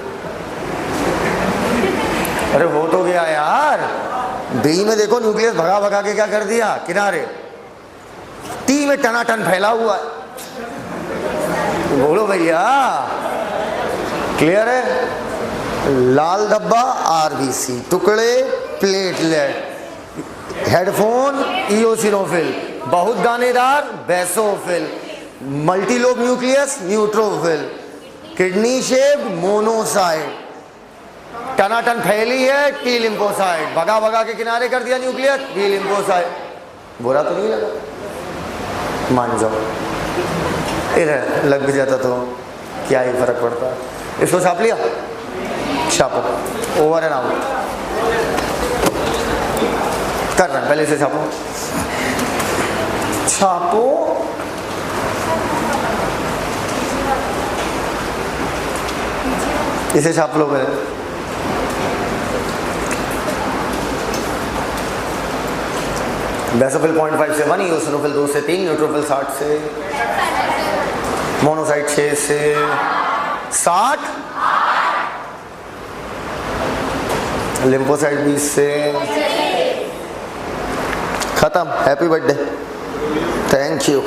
अरे हो तो गया यार। बी में देखो न्यूक्लियस भगा भगा के क्या कर दिया? किनारे। टी में टनाटन फैला हुआ है। बोलो भैया, क्लियर है? लाल धब्बा आरबीसी, टुकड़े प्लेटलेट, हेडफोन इओसिनोफिल, बहुत दानेदार basophil, multilobe nucleus neutrophil, kidney shape monocyte, टनाटन फैली है टी लिम्फोसाइट, भगा भगा के किनारे कर दिया न्यूक्लियस टी लिम्फोसाइट। बुरा तो नहीं लगा? मान जाओ, इधर लग भी जाता तो क्या ही फर्क पड़ता। इसको छाप लिया? छापो, ओवर एंड आउट कर रहे हैं, पहले से छापो, छापो। इसे छाप लो पहले। बेसोफिल 0.5 से 1, इओसिनोफिल 2 से 3, न्यूट्रोफिल 60 से, मोनोसाइट 6 से 60, लिम्फोसाइट 20 से, खत्म। Happy birthday, thank you.